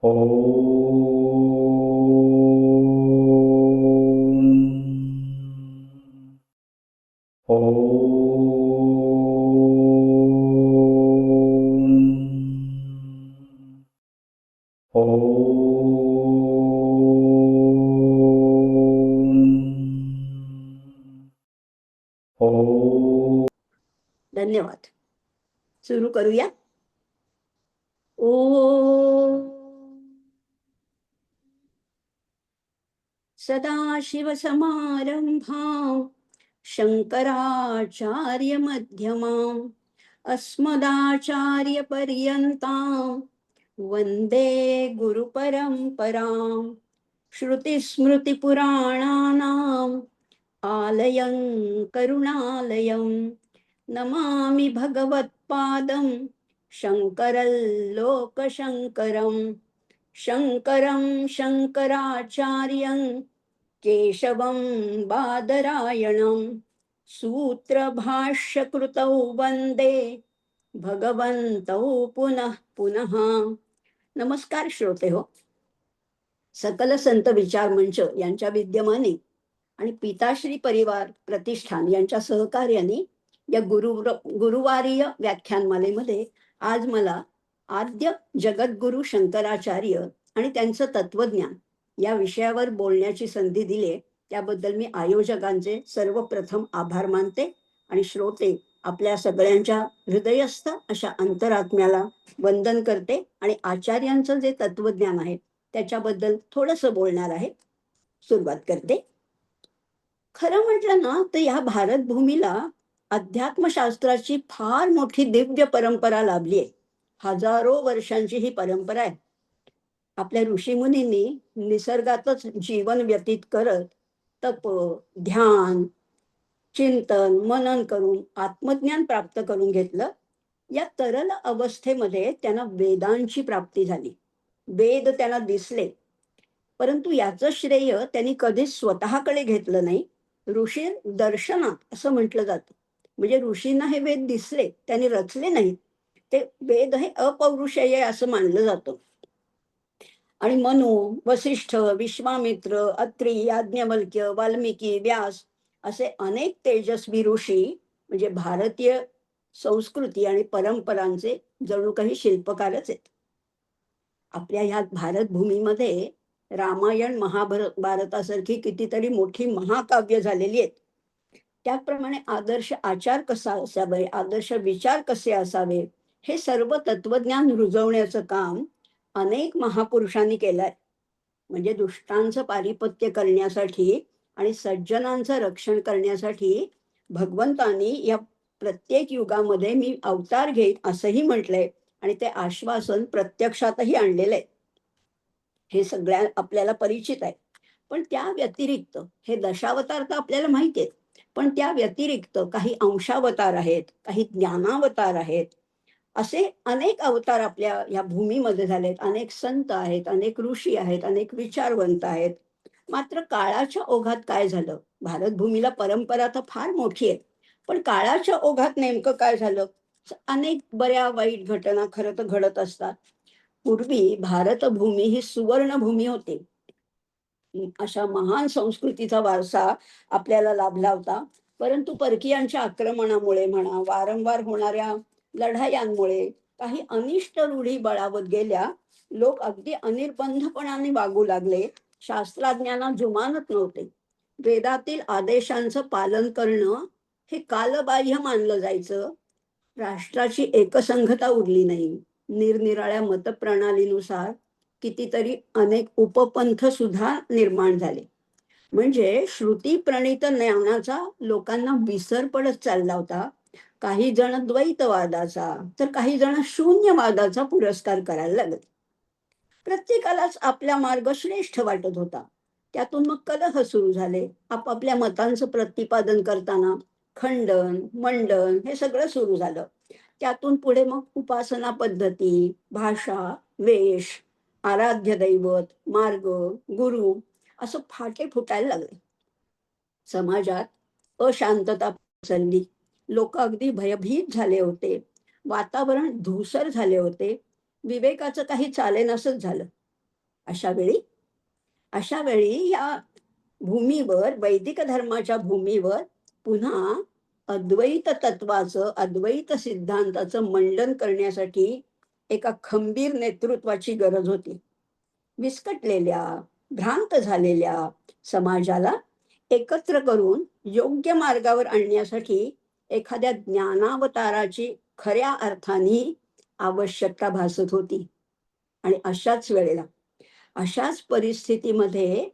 ॐ धन्यवाद. सुरू करूया. ओ सदाशिवसमारंभां शंकराचार्यमध्यमाम् अस्मदाचार्यपर्यन्तां वन्दे गुरुपरम्परां. श्रुतिस्मृतिपुराणानाम् आलयं करुणालयं नमामि भगवत्पादं शङ्करल्लोकशङ्करं. शङ्करं शङ्कराचार्यं केशवं बादरायणं सूत्रभाष्यकृतौ वन्दे भगवन्तौ पुनः पुनः. नमस्कार श्रोते हो. सकल संत विचार मंच यांच्या विद्यमाने आणि पिताश्री परिवार प्रतिष्ठान यांच्या सहकार्याने या गुरुवारीय व्याख्यानमालेमध्ये आज मला आद्य जगद्गुरु शंकराचार्य आणि त्यांचं तत्वज्ञान या विषयावर बोलण्याची संधी दिली. त्याबद्दल मी आयोजकांचे सर्वप्रथम आभार मानते आणि श्रोते आपल्या सगळ्यांच्या हृदयस्थ अशा अंतरात्म्याला वंदन करते आणि आचार्यांचं जे तत्वज्ञान आहे त्याच्याबद्दल थोडंसं बोलणार आहे. सुरुवात करते. खरं म्हटलं ना तर या भारत भूमीला अध्यात्मशास्त्राची फार मोठी दिव्य परंपरा लाभली आहे. हजारो वर्षांची ही परंपरा आहे. आपल्या ऋषीमुनींनी निसर्गातच जीवन व्यतीत करत तप, ध्यान, चिंतन, मनन करून आत्मज्ञान प्राप्त करून घेतलं. या तरल अवस्थेमध्ये त्यांना वेदांची प्राप्ती झाली. वेद त्यांना दिसले, परंतु याचं श्रेय त्यांनी कधीच स्वतःकडे घेतलं नाही. ऋषी दर्शनात असं म्हटलं जातं. म्हणजे ऋषींना हे वेद दिसले, त्यांनी रचले नाही. ते वेद हे अपौरुषेय असं मानलं जातं. आणि मनु, वसिष्ठ, विश्वामित्र, अत्री, याज्ञवल्क्य, वाल्मिकी, व्यास असे अनेक तेजस्वी ऋषी म्हणजे भारतीय संस्कृती आणि परंपरांचे जणू काही शिल्पकारच आहेत. आपल्या ह्या भारत भूमीमध्ये रामायण, महाभारतासारखी कितीतरी मोठी महाकाव्य झालेली आहेत. त्याप्रमाणे आदर्श आचार कसा असावे, आदर्श विचार कसे असावे, हे सर्व तत्वज्ञान रुजवण्याचं काम अनेक महापुरुषांनी केलंय. म्हणजे दुष्टांचं पारिपत्य करण्यासाठी आणि सज्जनांचं रक्षण करण्यासाठी भगवंतांनी या प्रत्येक युगामध्ये मी अवतार घेईन असंही म्हटलंय आणि ते आश्वासन प्रत्यक्षातही आणलेलं आहे. हे सगळ्या आपल्याला परिचित आहे. पण त्या व्यतिरिक्त हे दशावतार तर आपल्याला माहिती आहेत, पण त्या व्यतिरिक्त काही अंशावतार आहेत, काही ज्ञानावतार आहेत. असे अनेक अवतार आपल्या या भूमीमध्ये झालेत. अनेक संत आहेत, अनेक ऋषी आहेत, अनेक विचारवंत आहेत. मात्र काळाच्या ओघात काय झालं, भारत भूमीला परंपरा तर फार मोठी आहे, पण काळाच्या ओघात नेमकं काय झालं, अनेक बऱ्या वाईट घटना खरं तर घडत असतात. पूर्वी भारतभूमी ही सुवर्णभूमी होती. अशा महान संस्कृतीचा वारसा आपल्याला लाभला होता. परंतु परकीयांच्या आक्रमणामुळे म्हणा, वारंवार होणाऱ्या लढायांमुळे काही अनिष्ट रूढी बळावत गेल्या. लोक अगदी अनिर्बंधपणाने वागू लागले. शास्त्रज्ञांना जुमानत नव्हते. वेदातील आदेशांचं पालन करणं हे कालबाह्य मानलं जायचं. राष्ट्राची एकसंघता उरली नाही. निरनिराळ्या मतप्रणालीनुसार कितीतरी अनेक उपपंथ सुद्धा निर्माण झाले. म्हणजे श्रुती प्रणित ज्ञानाचा लोकांना विसर पडत चालला होता. काही जण द्वैतवादाचा तर काही जण शून्यवादाचा पुरस्कार करायला लागले. प्रत्येकालाच आपला मार्ग श्रेष्ठ वाटत होता. त्यातून मग कलह सुरू झाले. आपापल्या मतांचं प्रतिपादन करताना खंडन, मंडन हे सगळं सुरू झालं. त्यातून पुढे मग उपासना पद्धती, भाषा, वेश, आराध्य दैवत, मार्ग, गुरु असं फाटे फुटायला लागले. समाजात अशांतता पसरली. लोक अगदी भयभीत झाले होते. वातावरण धूसर झाले होते. विवेकाचं काही चालेनासच झालं. अशा वेळी या भूमीवर, वैदिक धर्माच्या भूमीवर पुन्हा अद्वैत तत्वाचं, अद्वैत सिद्धांताचं मंडन करण्यासाठी एका खंबीर नेतृत्वाची गरज होती. विस्कटलेल्या, भ्रांत झालेल्या समाजाला एकत्र करून योग्य मार्गावर आणण्यासाठी एखाद्या ज्ञानावताराची खऱ्या अर्थाने आवश्यकता भासत होती. आणि अशाच परिस्थितीमध्ये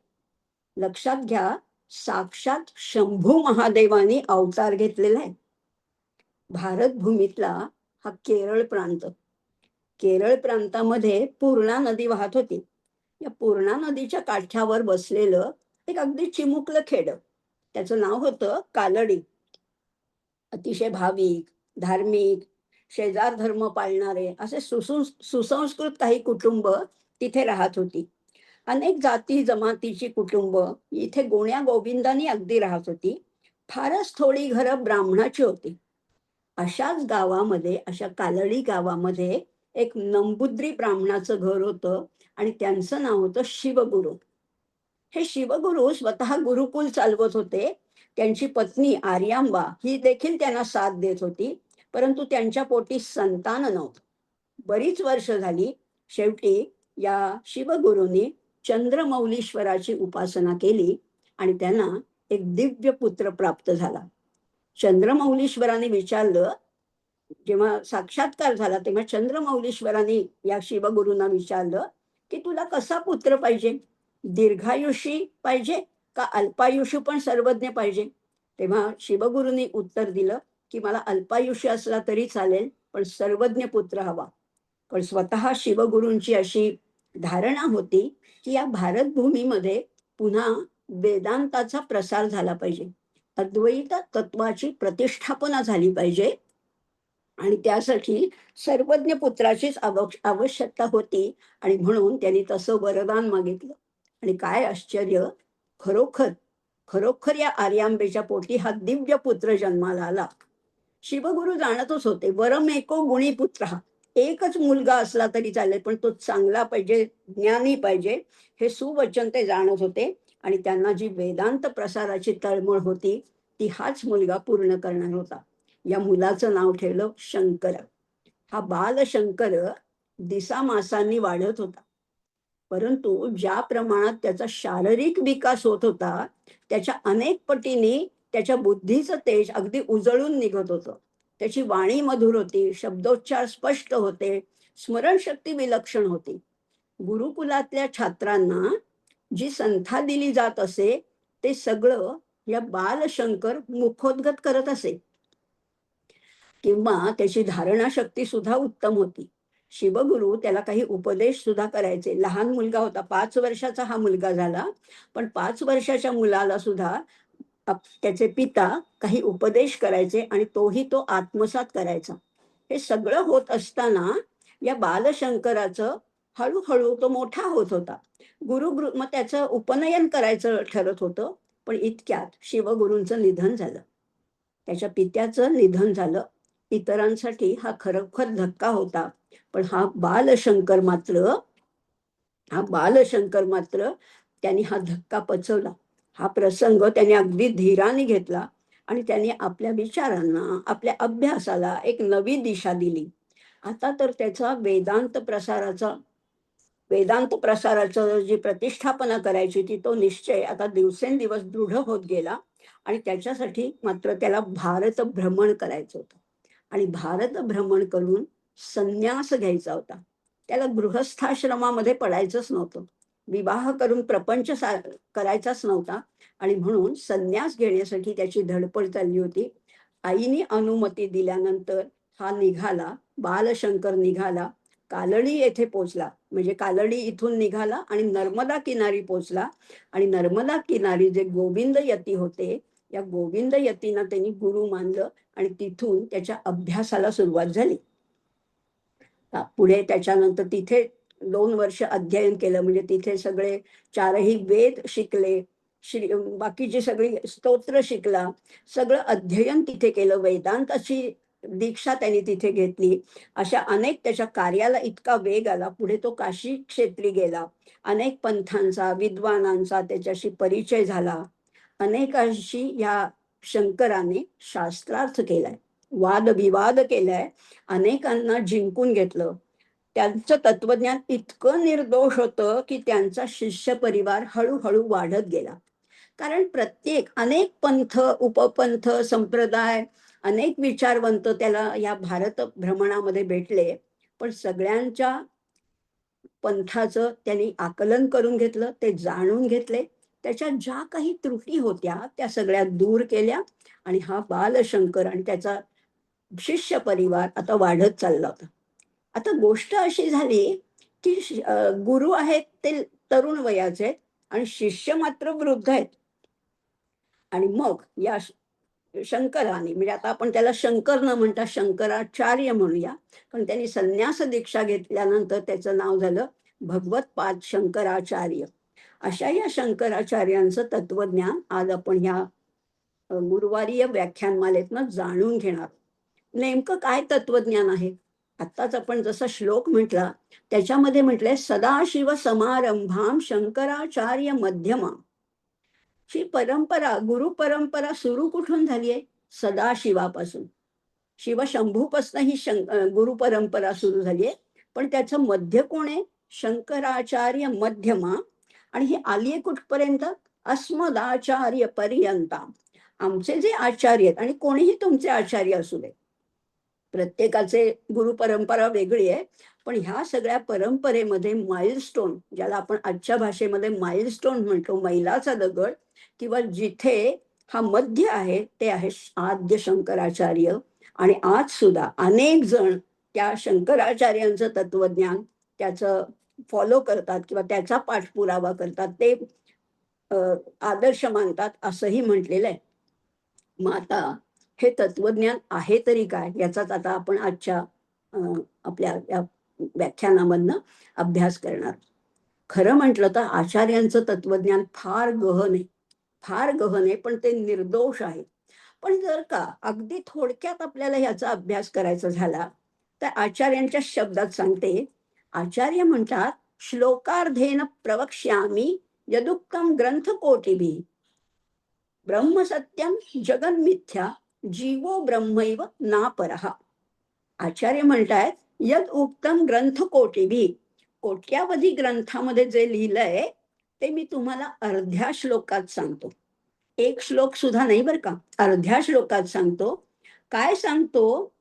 लक्षात घ्या, साक्षात शंभू महादेवानी अवतार घेतलेला आहे. भारत भूमीतला हा केरळ प्रांतामध्ये पूर्णा नदी वाहत होती. या पूर्णा नदीच्या काठावर बसलेलं एक अगदी चिमुकलं खेड, त्याचं नाव होतं कालडी. अतिशय भाविक, धार्मिक, शेजार धर्म पाळणारे असे सुसंस्कृत काही कुटुंब तिथे राहत होती. अनेक जाती जमातीची कुटुंब इथे गोण्या गोविंदानी अगदी राहत होती. फारच थोडी घरं ब्राह्मणाची होती. अशा कालडी गावामध्ये एक नंबुद्री ब्राह्मणाचं घर होतं आणि त्यांचं नाव होतं शिवगुरु. हे शिवगुरु स्वतः गुरुकुल चालवत होते. त्यांची पत्नी आर्यांबा ही देखील त्यांना साथ देत होती, परंतु त्यांच्या पोटी संतान नव्हतं. बरीच वर्ष झाली. शेवटी या शिवगुरूंनी चंद्रमौलीश्वराची उपासना केली आणि त्यांना एक दिव्य पुत्र प्राप्त झाला. चंद्रमौलीश्वराने विचारलं, जेव्हा साक्षात्कार झाला तेव्हा चंद्रमौलीश्वराने या शिवगुरूंना विचारलं की तुला कसा पुत्र पाहिजे, दीर्घायुषी पाहिजे का अल्पायुषी पण सर्वज्ञ पाहिजे? तेव्हा शिवगुरूंनी उत्तर दिलं की मला अल्पायुषी असला तरी चालेल, पण सर्वज्ञ पुत्र हवा. पण स्वतः शिवगुरूंची अशी धारणा होती की या भारत भूमीमध्ये पुन्हा वेदांताचा प्रसार झाला पाहिजे, अद्वैत तत्वाची प्रतिष्ठापना झाली पाहिजे आणि त्यासाठी सर्वज्ञ पुत्राचीच आवश्यकता होती. आणि म्हणून त्यांनी तसं वरदान मागितलं. आणि काय आश्चर्य, खरोखर खरोखर या आर्यांबेच्या पोटी हा दिव्य पुत्र जन्माला आला. शिवगुरु जाणतच होते, वरमेको गुणी पुत्र, एकच मुलगा असला तरी चालेल, पण तो चांगला पाहिजे, ज्ञानी पाहिजे, हे सुवचन ते जाणत होते. आणि त्यांना जी वेदांत प्रसाराची तळमळ होती ती हाच मुलगा पूर्ण करणार होता. या मुलाचं नाव ठेवलं शंकर. हा बालशंकर दिसामासांनी वाढत होता, परंतु ज्या प्रमाणात त्याचा शारीरिक विकास होत होता त्याच्या अनेक पटीने त्याच्या बुद्धीचं तेज अगदी उजळून निघत होतं. त्याची वाणी मधुर होती, शब्दोच्चार स्पष्ट होते, स्मरणशक्ती विलक्षण होती. गुरुकुलातल्या छात्रांना जी संथा दिली जात असे ते सगळं या बालशंकर मुखोद्गत करत असे, किंवा त्याची धारणा शक्ती सुद्धा उत्तम होती. शिवगुरु त्याला काही उपदेश सुद्धा करायचे. लहान मुलगा होता, 5 वर्षाचा हा मुलगा झाला, पण 5 वर्षाच्या मुलाला सुद्धा त्याचे पिता काही उपदेश करायचे आणि तो आत्मसात करायचा. हे सगळं होत असताना या बालशंकराचं हळूहळू तो मोठा होत होता. मग त्याचं उपनयन करायचं ठरत होतं, पण इतक्यात शिवगुरूंचं निधन झालं, त्याच्या पित्याचं निधन झालं. इतरांसाठी हा खरोखर धक्का होता, पण हा बालशंकर मात्र त्यांनी हा धक्का पचवला. हा प्रसंग त्याने अगदी धीराने घेतला आणि त्याने आपल्या विचारांना, आपल्या अभ्यासाला एक नवी दिशा दिली. आता तर त्याचा वेदांत प्रसाराचं जी प्रतिष्ठापना करायची ती तो निश्चय आता दिवसेंदिवस दृढ होत गेला. आणि त्याच्यासाठी मात्र त्याला भारत भ्रमण करायचं होतं आणि भारत भ्रमण करून संन्यास घ्यायचा होता. त्याला गृहस्थाश्रमामध्ये पडायचंच नव्हतं, विवाह करून करायचाच नव्हता. आणि म्हणून संन्यास घेण्यासाठी त्याची धडपड चालली होती. आईने अनुमती दिल्यानंतर बालशंकर निघाला, कालडी येथे पोचला. म्हणजे कालडी इथून निघाला आणि नर्मदा किनारी पोचला. आणि नर्मदा किनारी जे गोविंद यती होते, या गोविंद यतींना त्यांनी गुरु मानलं आणि तिथून त्याच्या अभ्यासाला सुरुवात झाली. पुढे त्याच्यानंतर तिथे 2 वर्ष अध्ययन केलं. म्हणजे तिथे सगळे 4ही वेद शिकले, बाकीची सगळी स्तोत्र शिकला, सगळं अध्ययन तिथे केलं, वेदांताची दीक्षा त्यांनी तिथे घेतली. अशा अनेक त्याच्या कार्याला इतका वेग आला. पुढे तो काशी क्षेत्री गेला. अनेक पंथांचा, विद्वानांचा त्याच्याशी परिचय झाला. अनेकांशी या शंकराने शास्त्रार्थ केलाय, वादविवाद केलाय, अनेकांना जिंकून घेतलं. त्यांचं तत्वज्ञान इतकं निर्दोष होतं, की त्यांचा शिष्य परिवार हळू वाढत गेला. कारण अनेक पंथ, उपपंथ, संप्रदाय, अनेक विचारवंत त्याला या भारत भ्रमणामध्ये भेटले. पण सगळ्यांच्या पंथाचं त्यांनी आकलन करून घेतलं, ते जाणून घेतले. त्याच्या ज्या काही त्रुटी होत्या, त्या सगळ्या दूर केल्या आणि हा बालशंकर आणि त्याचा शिष्य परिवार आता वाढत चालला होता. आता गोष्ट अशी झाली, की गुरु आहेत ते तरुण वयाचे आहेत आणि शिष्य मात्र वृद्ध आहेत. आणि मग या शंकराने, म्हणजे आता आपण त्याला शंकर न म्हणता शंकराचार्य म्हणूया, पण त्यांनी संन्यास दीक्षा घेतल्यानंतर त्याचं नाव झालं भगवत्पाद शंकराचार्य. अशा या शंकराचार्यांचं तत्वज्ञान आज आपण ह्या गुरुवारीय व्याख्यानमालेतनं जाणून घेणार. नेमकं काय तत्वज्ञान आहे? आत्ताच आपण जसा श्लोक म्हटला त्याच्यामध्ये म्हटलंय सदाशिव समारंभाम शंकराचार्य मध्यमा. ही परंपरा, गुरु परंपरा सुरू कुठून झाली आहे? सदाशिवापासून. शिवशंभूपासून ही गुरु परंपरा सुरू झाली आहे. पण त्याचं मध्य कोण आहे? शंकराचार्य मध्यमा. आणि ही आली आहे कुठपर्यंत? अस्मदाचार्य पर्यंता. आमचे जे आचार्य आहेत, आणि कोणीही तुमचे आचार्य असू दे, प्रत्येकाचे गुरु परंपरा वेगळी आहे, पण ह्या सगळ्या परंपरेमध्ये माइलस्टोन, ज्याला आपण आजच्या भाषेमध्ये माइलस्टोन म्हणतो, मैलाचा दगड, किंवा जिथे हा मध्य आहे ते आहे आद्य शंकराचार्य. आणि आज सुद्धा अनेक जण त्या शंकराचार्यांचं तत्वज्ञान त्याचं फॉलो करतात किंवा त्याचा पाठपुरावा करतात, ते आदर्श मानतात असंही म्हटलेलं आहे. मग आता हे तत्वज्ञान आहे तरी काय, याचाच आता आपण आजच्या आपल्या या व्याख्यानामधनं अभ्यास करणार. खरं म्हटलं तर आचार्यांचं तत्वज्ञान फार गहन आहे, फार गहन आहे, पण ते निर्दोष आहे. पण जर का अगदी थोडक्यात आपल्याला ह्याचा अभ्यास करायचा झाला, तर आचार्यांच्या शब्दात सांगते. आचार्य म्हणतात, श्लोकार्धेन प्रवक्ष्यामी यदुक्तम ग्रंथकोटिभिः ब्रह्मसत्यम जगन्मिथ्या जीवो ब्रह्मैव नापरः. आचार्य म्हणतायत, यद उक्तम ग्रंथकोटिभिः, कोट्यावधी ग्रंथामध्ये जे लिहिलंय ते मी तुम्हाला अर्ध्या श्लोकात सांगतो. एक श्लोक सुद्धा नाही बरं का, अर्ध्या श्लोकात सांगतो. काय सांगतो?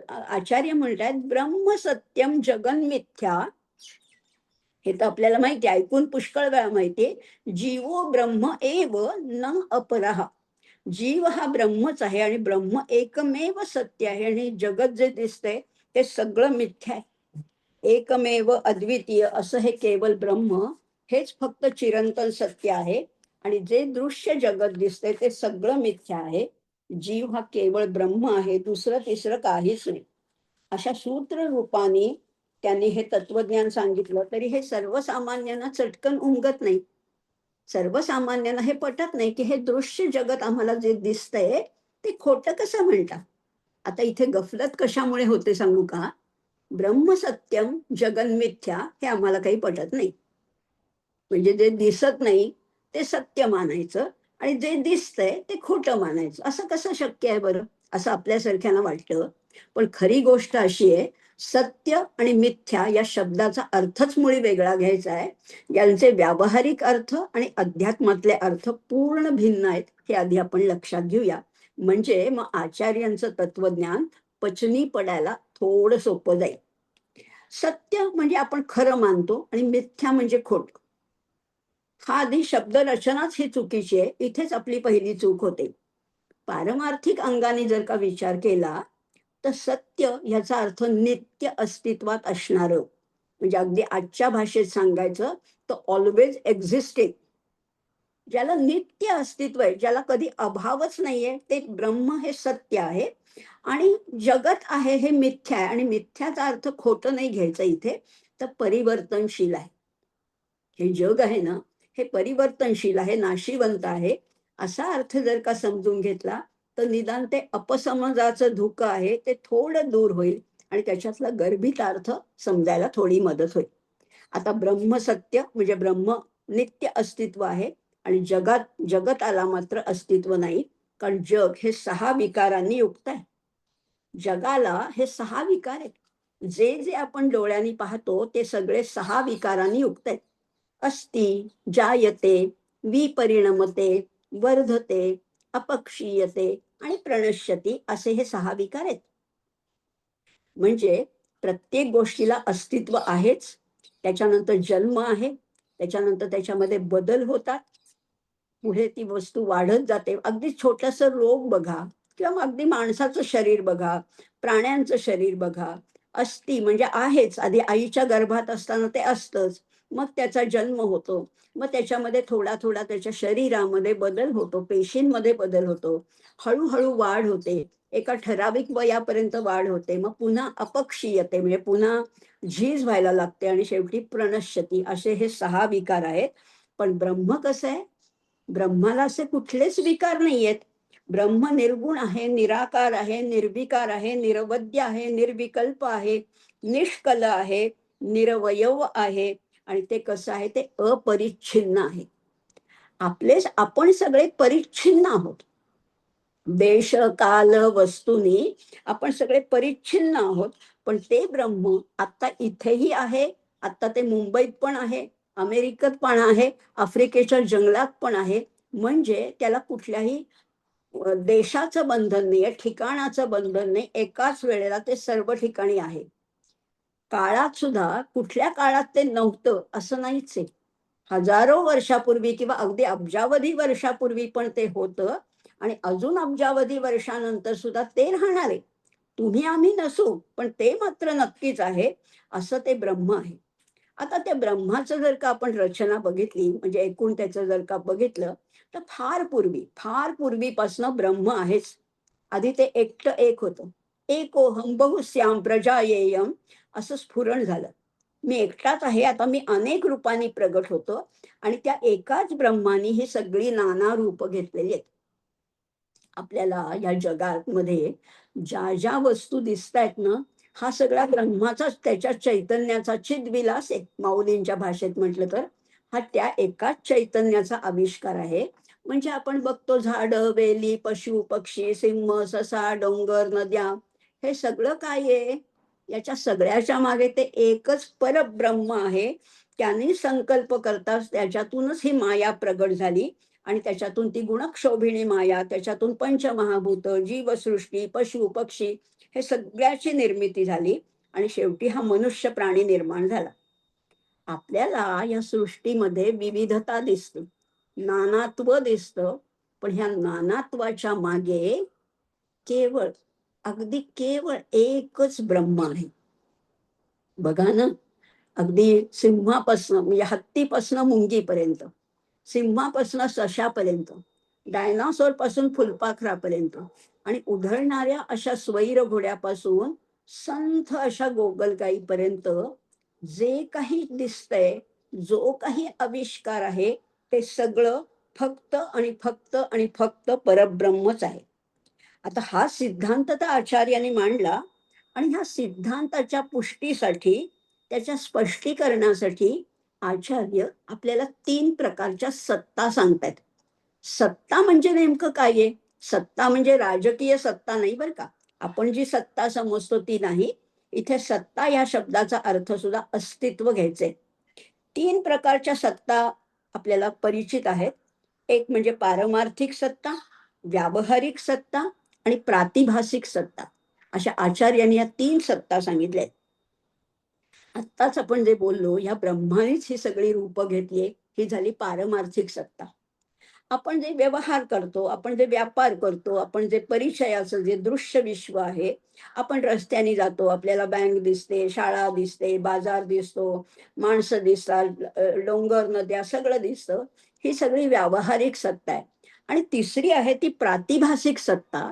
आचार्य म्हणतायत, ब्रह्मसत्यम जगन्मिथ्या. हे तर आपल्याला माहिती, ऐकून पुष्कळ वेळा माहितीये. जीवो ब्रह्म एव न अपरः. जीव हा ब्रह्मच आहे आणि ब्रह्म एकमेव सत्य आहे. आणि जगत जे दिसतंय ते सगळं मिथ्या आहे. एकमेव अद्वितीय असं हे केवळ ब्रह्म, हेच फक्त चिरंतन सत्य आहे. आणि जे दृश्य जगत दिसतंय ते सगळं मिथ्या आहे. जीव हा केवळ ब्रह्म आहे, दुसरं तिसरं काहीच नाही. अशा सूत्र रूपाने त्यांनी हे तत्वज्ञान सांगितलं. तरी हे सर्वसामान्यांना चटकन उमगत नाही. सर्वसामान्यांना हे पटत नाही, की हे दृश्य जगत आम्हाला जे दिसतंय ते खोटं कसं म्हणतात. आता इथे गफलत कशामुळे होते सांगू का? ब्रह्मसत्यम जगन्मिथ्या हे आम्हाला काही पटत नाही. म्हणजे जे दिसत नाही ते सत्य मानायचं आणि जे दिसतंय ते खोटं मानायचं. असं कसं शक्य आहे बरं? असं आपल्यासारख्यांना वाटतं. पण खरी गोष्ट अशी आहे, सत्य आणि मिथ्या या शब्दाचा अर्थच मुळी वेगळा घ्यायचा आहे. यांचे व्यावहारिक अर्थ आणि अध्यात्मातले अर्थ पूर्ण भिन्न आहेत, हे आधी आपण लक्षात घेऊया. म्हणजे मग आचार्यांचं तत्वज्ञान पचनी पडायला थोडं सोपं जाईल. सत्य म्हणजे आपण खरं मानतो आणि मिथ्या म्हणजे खोटं. हा आधी शब्द रचनाच ही चुकीची आहे. इथेच आपली पहिली चूक होते. पारमार्थिक अंगाने जर का विचार केला, तर सत्य याचा अर्थ नित्य अस्तित्वात असणारं. म्हणजे अगदी आजच्या भाषेत सांगायचं तर ऑलवेज एक्झिस्टिंग. ज्याला नित्य अस्तित्व आहे, ज्याला कधी अभावच नाहीये, ते ब्रह्म हे सत्य आहे. आणि जगत आहे हे मिथ्या आहे. आणि मिथ्याचा अर्थ खोटं नाही घ्यायचं इथे, तर परिवर्तनशील आहे. हे जग आहे ना, हे परिवर्तनशील आहे, नाशिवंत आहे. असा अर्थ जर का समजून घेतला तर निदान ते अपसमजाचं धुकं आहे ते थोडं दूर होईल आणि त्याच्यातला गर्भितार्थ समजायला थोडी मदत होईल. आता ब्रह्म सत्य म्हणजे ब्रह्म नित्य अस्तित्व आहे आणि जगताला मात्र अस्तित्व नाही. कारण जग हे 6 विकारांनी युक्त आहे. जगाला हे 6 विकार आहेत. जे आपण डोळ्यांनी पाहतो ते सगळे 6 विकारांनी युक्त आहेत. अस्ति, जायते, विपरिणमते, वर्धते, अपक्षीयते आणि प्रणश्यति असे हे 6 विकार आहेत. म्हणजे प्रत्येक गोष्टीला अस्तित्व आहेच. त्याच्यानंतर जन्म आहे. त्याच्यानंतर त्याच्यामध्ये बदल होतात. पुढे ती वस्तू वाढत जाते. अगदी छोटंसं रोग बघा किंवा मग अगदी माणसाचं शरीर बघा, प्राण्यांचं शरीर बघा. अस्ति म्हणजे आहेच. आधी आईच्या गर्भात असताना ते असतंच. मग त्याचा जन्म होतो. मग त्याच्यामध्ये थोडा-थोडा त्याच्या शरीरामध्ये बदल होतो, पेशींमध्ये बदल होतो. हळू वाढ होते. एका ठराविक वयापर्यंत वाढ होते. मग पुन्हा अपक्षीयते म्हणजे पुन्हा झीज व्हायला लागते आणि शेवटी प्रणश्यती असे हे 6 विकार आहेत. पण ब्रह्म कसं आहे? ब्रह्माला असे कुठलेच विकार नाहीयेत. ब्रह्म निर्गुण आहे, निराकार आहे, निर्विकार आहे, निरवध्य आहे, निर्विकल्प आहे, निष्कल आहे, निरवयव आहे आणि ते कसं आहे ते अपरिच्छिन्न आहे. आपण सगळे परिच्छिन्न आहोत. देश, काल, वस्तूंनी आपण सगळे परिच्छिन्न आहोत. पण ते ब्रह्म आत्ता इथेही आहे, आत्ता ते मुंबईत पण आहे, अमेरिकेत पण आहे, आफ्रिकेच्या जंगलात पण आहे. म्हणजे त्याला कुठल्याही देशाचं बंधन नाहीये, ठिकाणाचं बंधन नाही. एकाच वेळेला ते सर्व ठिकाणी आहे. काळात सुद्धा कुठल्या काळात ते नव्हतं असं नाहीच आहे. हजारो वर्षापूर्वी किंवा अगदी अब्जावधी वर्षापूर्वी पण ते होतं आणि अजून अब्जावधी वर्षानंतर सुद्धा ते राहणार आहे. तुम्ही आम्ही नसू, पण ते मात्र नक्कीच आहे, असं ते ब्रह्म आहे. आता त्या ब्रह्माचं जर का आपण रचना बघितली, म्हणजे एकूण त्याचं जर का बघितलं, तर फार पूर्वीपासनं ब्रह्म आहेच. आधी ते एकटं एक होतं. एकोहम बहुश्याम प्रजायेयम असं स्फुरण झालं. मी एकटाच आहे, आता मी अनेक रूपांनी प्रगट होतो आणि त्या एकाच ब्रह्मानी ही सगळी नाना रूप घेतलेली आहेत. आपल्याला या जगामध्ये ज्या वस्तू दिसतायत ना, हा सगळा ब्रह्माचाच त्याच्या चैतन्याचा चिद्विलास आहे. माऊलींच्या भाषेत म्हटलं तर, हा त्या एकाच चैतन्याचा आविष्कार आहे. म्हणजे आपण बघतो झाडं, वेली, पशु, पक्षी, सिंह, ससा, डोंगर, नद्या हे सगळं काय आहे? याच्या सगळ्याच्या मागे ते एकच परब्रह्म आहे. त्याने संकल्प करताच त्याच्यातूनच ही माया प्रगट झाली आणि त्याच्यातून ती गुणक्षोभिणी माया, त्याच्यातून पंचमहाभूत, जीवसृष्टी, पशु, पक्षी हे सगळ्याची निर्मिती झाली आणि शेवटी हा मनुष्य प्राणी निर्माण झाला. आपल्याला या सृष्टीमध्ये विविधता दिसते, नानात्व दिसतं, पण ह्या नानात्वाच्या मागे केवळ, अगदी केवळ एकच ब्रह्म आहे. बघा ना, अगदी सिंहापासनं म्हणजे हत्तीपासनं मुंगीपर्यंत, सिंहापासनं सशापर्यंत, डायनासोर पासून फुलपाखरापर्यंत आणि उधळणाऱ्या अशा स्वैर घोड्यापासून संथ अशा गोगलगाईपर्यंत जे काही दिसतंय, जो काही आविष्कार आहे, ते सगळं फक्त आणि फक्त आणि फक्त परब्रह्मच आहे. आता हा सिद्धांत तर आचार्याने मांडला आणि ह्या सिद्धांताच्या पुष्टीसाठी, त्याच्या स्पष्टीकरणासाठी आचार्य आपल्याला 3 प्रकारच्या सत्ता सांगतायत. सत्ता म्हणजे नेमकं काय आहे? सत्ता म्हणजे राजकीय सत्ता नाही बरं का. आपण जी सत्ता समजतो ती नाही. इथे सत्ता या शब्दाचा अर्थ सुद्धा अस्तित्व घ्यायचंय. 3 प्रकारच्या सत्ता आपल्याला परिचित आहेत. एक म्हणजे पारमार्थिक सत्ता, व्यावहारिक सत्ता आणि प्रातिभासिक सत्ता. अशा आचार्यांनी या 3 सत्ता सांगितल्या आहेत. आत्ताच आपण जे बोललो, ह्या ब्रह्मानेच ही सगळी रूपं घेतली ही झाली पारमार्थिक सत्ता. आपण जे व्यवहार करतो, आपण जे व्यापार करतो, आपण जे परिचयाचं जे दृश्य विश्व आहे, आपण रस्त्याने जातो, आपल्याला बँक दिसते, शाळा दिसते, बाजार दिसतो, माणसं दिसतात, डोंगर, नद्या सगळं दिसतं. ही सगळी व्यावहारिक सत्ता आहे. आणि तिसरी आहे ती प्रातिभासिक सत्ता.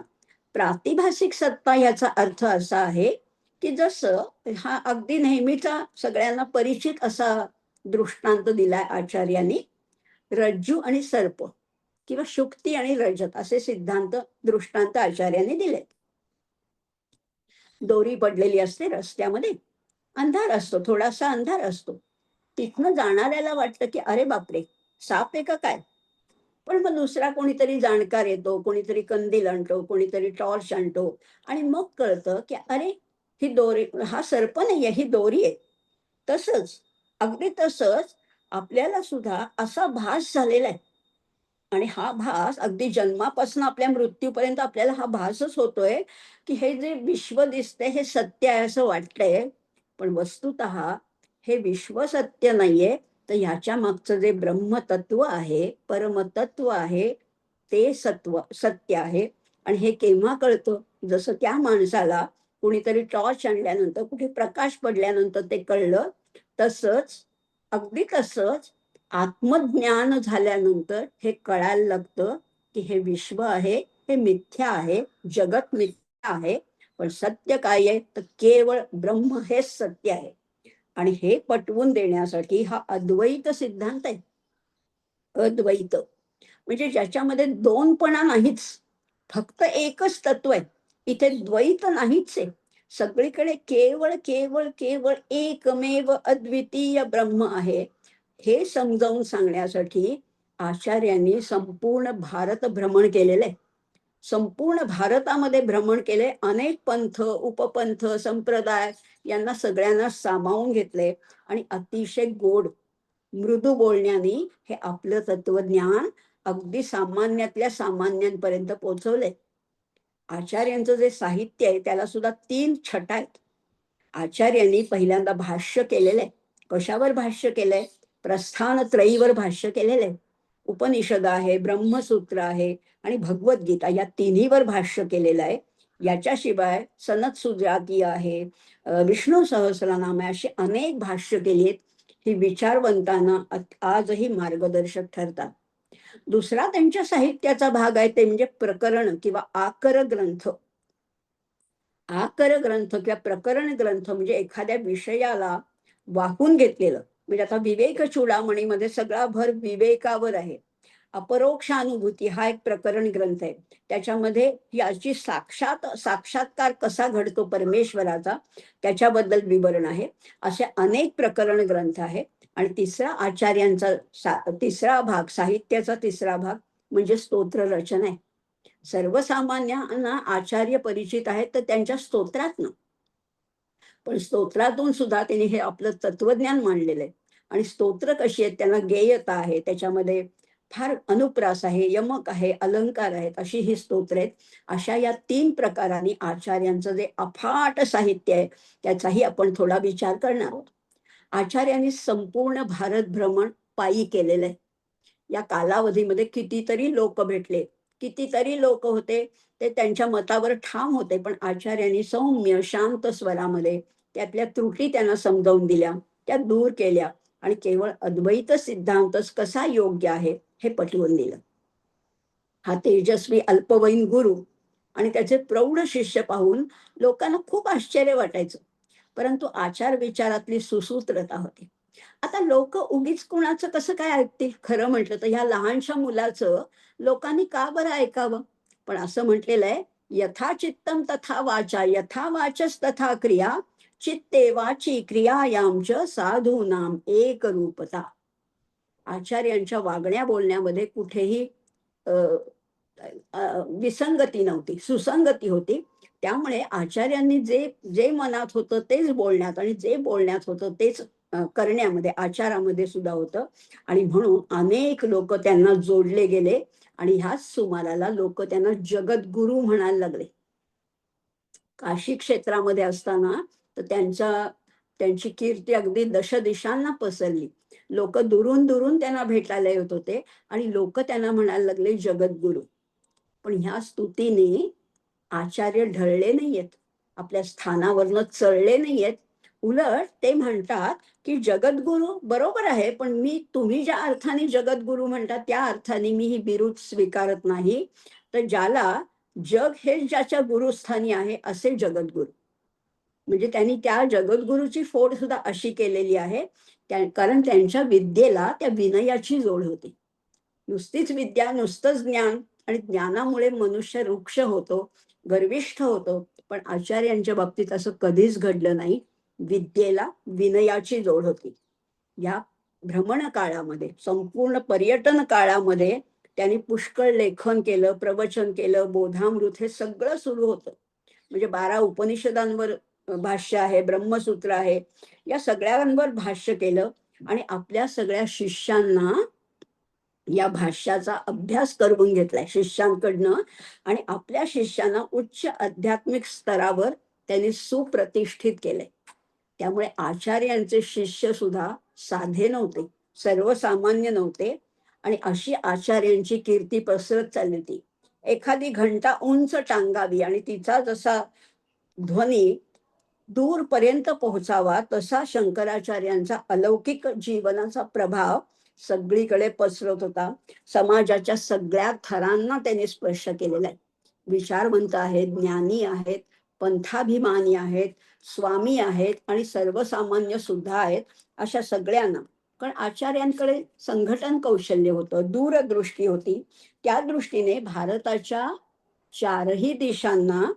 प्रातिभासिक सत्ता ह्याचा अर्थ असा आहे, की जसं हा अगदी नेहमीचा सगळ्यांना परिचित असा दृष्टांत दिलाय आचार्यांनी, रज्जू आणि सर्प. किंवा शुक्ती आणि रजत असे सिद्धांत दृष्टांत आचार्यांनी दिले. दोरी पडलेली असते रस्त्यामध्ये, अंधार असतो, थोडासा अंधार असतो. तिथनं जाणाऱ्याला वाटतं की अरे बापरे, साप आहे का काय? पण मग दुसरा कोणीतरी जाणकार येतो, कोणीतरी कंदील आणतो, कोणीतरी टॉर्च आणतो आणि मग कळतं की अरे, ही दोरी, हा सर्प नाहीये, ही दोरी आहे. तसंच, अगदी तसंच आपल्याला सुद्धा असा भास झालेला आहे. आणि हा भास अगदी जन्मापासून आपल्या मृत्यूपर्यंत आपल्याला हा भासच होतोय, की हे जे विश्व दिसतंय हे सत्य आहे असं वाटतंय. पण वस्तुतः हे विश्व सत्य नाहीये, तर ह्याच्या मागचं जे ब्रह्मतत्व आहे, परमतत्व आहे, ते सत्य आहे. आणि हे केव्हा कळतं? जसं त्या माणसाला कुणीतरी टॉर्च आणल्यानंतर, कुठे प्रकाश पडल्यानंतर ते कळलं, तसंच, अगदी तसंच आत्मज्ञान झाल्यानंतर हे कळायला लागतं, की हे विश्व आहे, हे मिथ्या आहे, जगत मिथ्या आहे. पण सत्य काय आहे? तर केवळ ब्रह्म हेच सत्य आहे. आणि हे पटवून देण्यासाठी हा अद्वैत सिद्धांत आहे. अद्वैत म्हणजे ज्याच्यामध्ये दोनपणा नाहीच, फक्त एकच तत्व आहे. इथे द्वैत नाहीच आहे. सगळीकडे केवळ, केवळ, केवळ एकमेव अद्वितीय ब्रह्म आहे. हे समजावून सांगण्यासाठी आचार्यांनी संपूर्ण भारत भ्रमण केलेलं आहे. संपूर्ण भारतामध्ये भ्रमण केले. अनेक पंथ, उपपंथ, संप्रदाय यांना सगळ्यांना सामावून घेतले आणि अतिशय गोड, मृदू बोलण्याने हे आपलं तत्वज्ञान अगदी सामान्यातल्या सामान्यांपर्यंत पोहोचवलंय. आचार्यांचं जे साहित्य आहे त्याला सुद्धा 3 छटा आहेत. आचार्यांनी पहिल्यांदा भाष्य केलेलं आहे. कशावर भाष्य केलंय? प्रस्थानत्रयीवर भाष्य केलेलं आहे. उपनिषद आहे, ब्रह्मसूत्र आहे आणि भगवद्गीता या तिन्हीवर भाष्य केलेलं आहे. याच्याशिवाय सनद सुजातीय आहे, विष्णू सहस्रनाम आहे, अशी अनेक भाष्य केली आहेत. ही विचारवंतांना आजही मार्गदर्शक ठरतात. दुसरा त्यांच्या साहित्याचा भाग आहे ते म्हणजे प्रकरण किंवा आकर ग्रंथ. आकर ग्रंथ किंवा प्रकरण ग्रंथ म्हणजे एखाद्या विषयाला वाहून घेतलेलं. म्हणजे आता विवेक चूडामणीमध्ये सगळा भर विवेकावर आहे. अपरोक्षानुभूती हा एक प्रकरण ग्रंथ आहे. त्याच्यामध्ये याची साक्षात्कार कसा घडतो परमेश्वराचा, त्याच्याबद्दल विवरण आहे. असे अनेक प्रकरण ग्रंथ आहेत. आणि तिसरा आचार्यांचा तिसरा भाग, साहित्याचा तिसरा भाग म्हणजे स्तोत्र रचना आहे. सर्वसामान्यांना आचार्य परिचित आहेत तर त्यांच्या स्तोत्रातनं. पण स्तोत्रातून सुद्धा त्यांनी हे आपलं तत्वज्ञान मांडलेलं आहे. आणि स्तोत्र कशी आहेत, त्यांना गेयता आहे, त्याच्यामध्ये फार अनुप्रास आहे, यमक आहे, अलंकार आहेत, अशी ही स्तोत्र आहेत. अशा या 3 प्रकारांनी आचार्यांचं जे अफाट साहित्य आहे त्याचाही आपण थोडा विचार करणार आहोत. आचार्यांनी संपूर्ण भारत भ्रमण पायी केलेलं आहे. या कालावधीमध्ये कितीतरी लोक भेटले, कितीतरी लोक होते, ते त्यांच्या मतावर ठाम होते. पण आचार्यांनी सौम्य शांत स्वरामध्ये त्यातल्या त्रुटी त्यांना समजावून दिल्या, त्या दूर केल्या आणि केवळ अद्वैत सिद्धांतच कसा योग्य आहे हे पटवून दिलं. हा तेजस्वी अल्पवयीन गुरु आणि त्याचे प्रौढ शिष्य पाहून लोकांना खूप आश्चर्य वाटायचं. परंतु आचार विचारातली सुसूत्रता होती. आता लोक उगीच कुणाचं कसं काय ऐकतील? खरं म्हटलं तर ह्या लहानशा मुलाचं लोकांनी का बरं ऐकावं? पण असं म्हटलेलं आहे, "यथा चित्तम तथा वाचा, यथा वाचस तथा क्रिया, चित्ते वाची क्रियायां च साधूनाम एकरूपता." आचार्यांच्या वागण्या बोलण्यामध्ये कुठेही अ, विसंगती नव्हती, सुसंगती होती. त्यामुळे आचार्यांनी जे जे मनात होतं तेच बोलण्यात आणि जे बोलण्यात होतं तेच करण्यामध्ये, आचारामध्ये सुद्धा होतं. आणि म्हणून अनेक लोक त्यांना जोडले गेले आणि ह्याच सुमाराला लोक त्यांना जगद्गुरु म्हणायला लागले. काशी क्षेत्रामध्ये असताना तर त्यांची कीर्ती अगदी दशदिशांना पसरली. लोक दुरून दुरून त्यांना भेटायला येत होते आणि लोक त्यांना म्हणायला लागले जगद्गुरु. पण ह्या स्तुतीने आचार्य ढळले नाहीयेत, आपल्या स्थानावरनं चढले नाहीयेत. उलट ते म्हणतात, की जगद्गुरु बरोबर आहे, पण तुम्ही ज्या अर्थाने जगद्गुरु म्हणता त्या अर्थाने मी ही बिरुद स्वीकारत नाही. तर ज्याला जग हे ज्याच्या गुरुस्थानी आहे असे जगद्गुरु. म्हणजे त्यांनी त्या जगद्गुरूची फोड सुद्धा अशी केलेली आहे, कारण त्यांच्या विद्येला त्या विनयाची जोड होती. नुसतीच विद्या, नुसतंच ज्ञान आणि ज्ञानामुळे मनुष्य वृक्ष होतो, गर्विष्ठ होतो. पण आचार्यांच्या बाबतीत असं कधीच घडलं नाही. विद्येला विनयाची जोड होती. या भ्रमण काळामध्ये, संपूर्ण पर्यटन काळामध्ये त्यांनी पुष्कळ लेखन केलं, प्रवचन केलं, बोधामृत हे सगळं सुरू होतं. म्हणजे 12 उपनिषदांवर भाष्य आहे, ब्रह्मसूत्र आहे. या सगळ्यांवर भाष्य केलं आणि आपल्या सगळ्या शिष्यांना या भाष्याचा अभ्यास करून घेतलाय शिष्यांकडनं आणि आपल्या शिष्यांना उच्च आध्यात्मिक स्तरावर त्यांनी सुप्रतिष्ठित केलंय. त्यामुळे आचार्यांचे शिष्य सुद्धा साधे नव्हते, सर्वसामान्य नव्हते आणि अशी आचार्यांची कीर्ती पसरत चालली होती. एखादी घंटा उंच टांगावी आणि तिचा जसा ध्वनी दूरपर्यंत पोहोचावा, तसा शंकराचार्यांचा अलौकिक जीवनाचा प्रभाव सगळीकडे पसरत होता. समाजाच्या सगळ्या थरांना त्यांनी स्पर्श केलेला आहे. विचारवंत आहेत, ज्ञानी आहेत, पंथाभिमानी आहेत, स्वामी आहेत आणि सर्वसामान्य सुद्धा आहेत. अशा सगळ्यांना, कारण आचार्यांकडे संघटन कौशल्य होतं, दूरदृष्टी होती. त्या दृष्टीने भारताच्या चारही दिशांना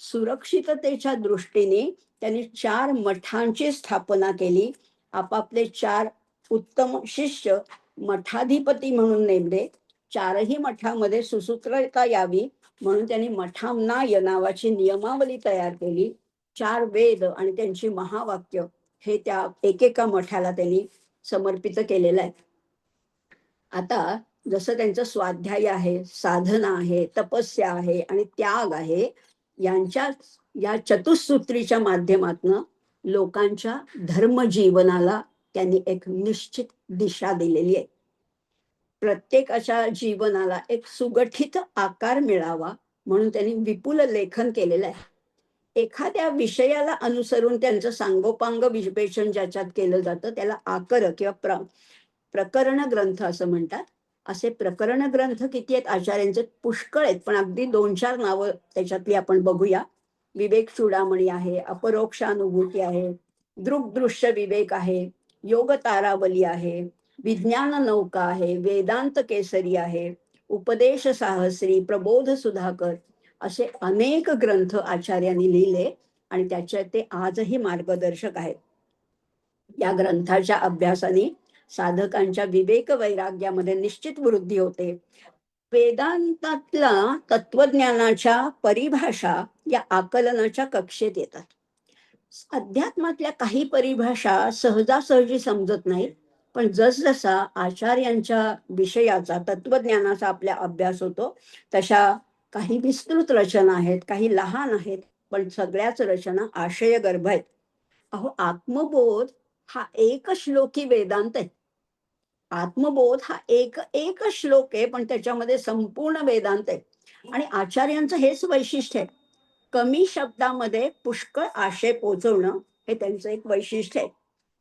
सुरक्षिततेच्या दृष्टीने त्यांनी 4 मठांची स्थापना केली. आपापले 4 उत्तम शिष्य मठाधिपती म्हणून नेमले. 4ही मठामध्ये सुसूत्रता यावी म्हणून त्यांनी मठांनाय नावाची नियमावली तयार केली. 4 वेद आणि त्यांची महावाक्य हे त्या एकेका मठाला त्यांनी समर्पित केलेलं आहे. आता जसं त्यांचं स्वाध्याय आहे, साधना आहे, तपस्या आहे आणि त्याग आहे, यांच्या या चतुसूत्रीच्या माध्यमातनं लोकांच्या धर्मजीवनाला त्यांनी एक निश्चित दिशा दिलेली आहे. प्रत्येकाच्या जीवनाला एक सुगठित आकार मिळावा म्हणून त्यांनी विपुल लेखन केलेलं आहे. एखाद्या विषयाला अनुसरून त्यांचं सांगोपांग विवेचन ज्याच्यात केलं जातं त्याला आकर किंवा प्रकरण ग्रंथ असं म्हणतात. असे प्रकरण ग्रंथ किती आहेत आचार्यांचे? पुष्कळ आहेत, पण अगदी 2-4 नावं त्याच्यातली आपण बघूया. विवेक चूडामणी आहे, अपरोक्षानुभूती आहे, दृग्दृश्य विवेक आहे, योग तारावली आहे, विज्ञान नौका आहे, वेदांत केसरी आहे, उपदेश साहस्री, प्रबोध सुधाकर, असे अनेक ग्रंथ आचार्यांनी लिहिले आणि त्याचे ते आजही मार्गदर्शक आहेत. या ग्रंथाच्या अभ्यासाने साधकांच्या विवेक वैराग्यामध्ये निश्चित वृद्धी होते. वेदांतातल्या तत्वज्ञानाच्या परिभाषा या आकलनाच्या कक्षेत येतात. अध्यात्मातल्या काही परिभाषा सहजासहजी समजत नाहीत, पण जसजसा आचार्यांच्या विषयाचा तत्वज्ञानाचा आपल्या अभ्यास होतो तशा काही विस्तृत रचना आहेत, काही लहान आहेत, पण सगळ्याच रचना आशयगर्भ आहेत. अहो, आत्मबोध हा एक श्लोकी वेदांत आहे. आत्मबोध हा एक एक श्लोक आहे, पण त्याच्यामध्ये संपूर्ण वेदांत आहे. आणि आचार्यांचं हेच वैशिष्ट्य आहे. कमी शब्दामध्ये पुष्कळ आशय पोहोचवणं हे त्यांचं एक वैशिष्ट्य आहे.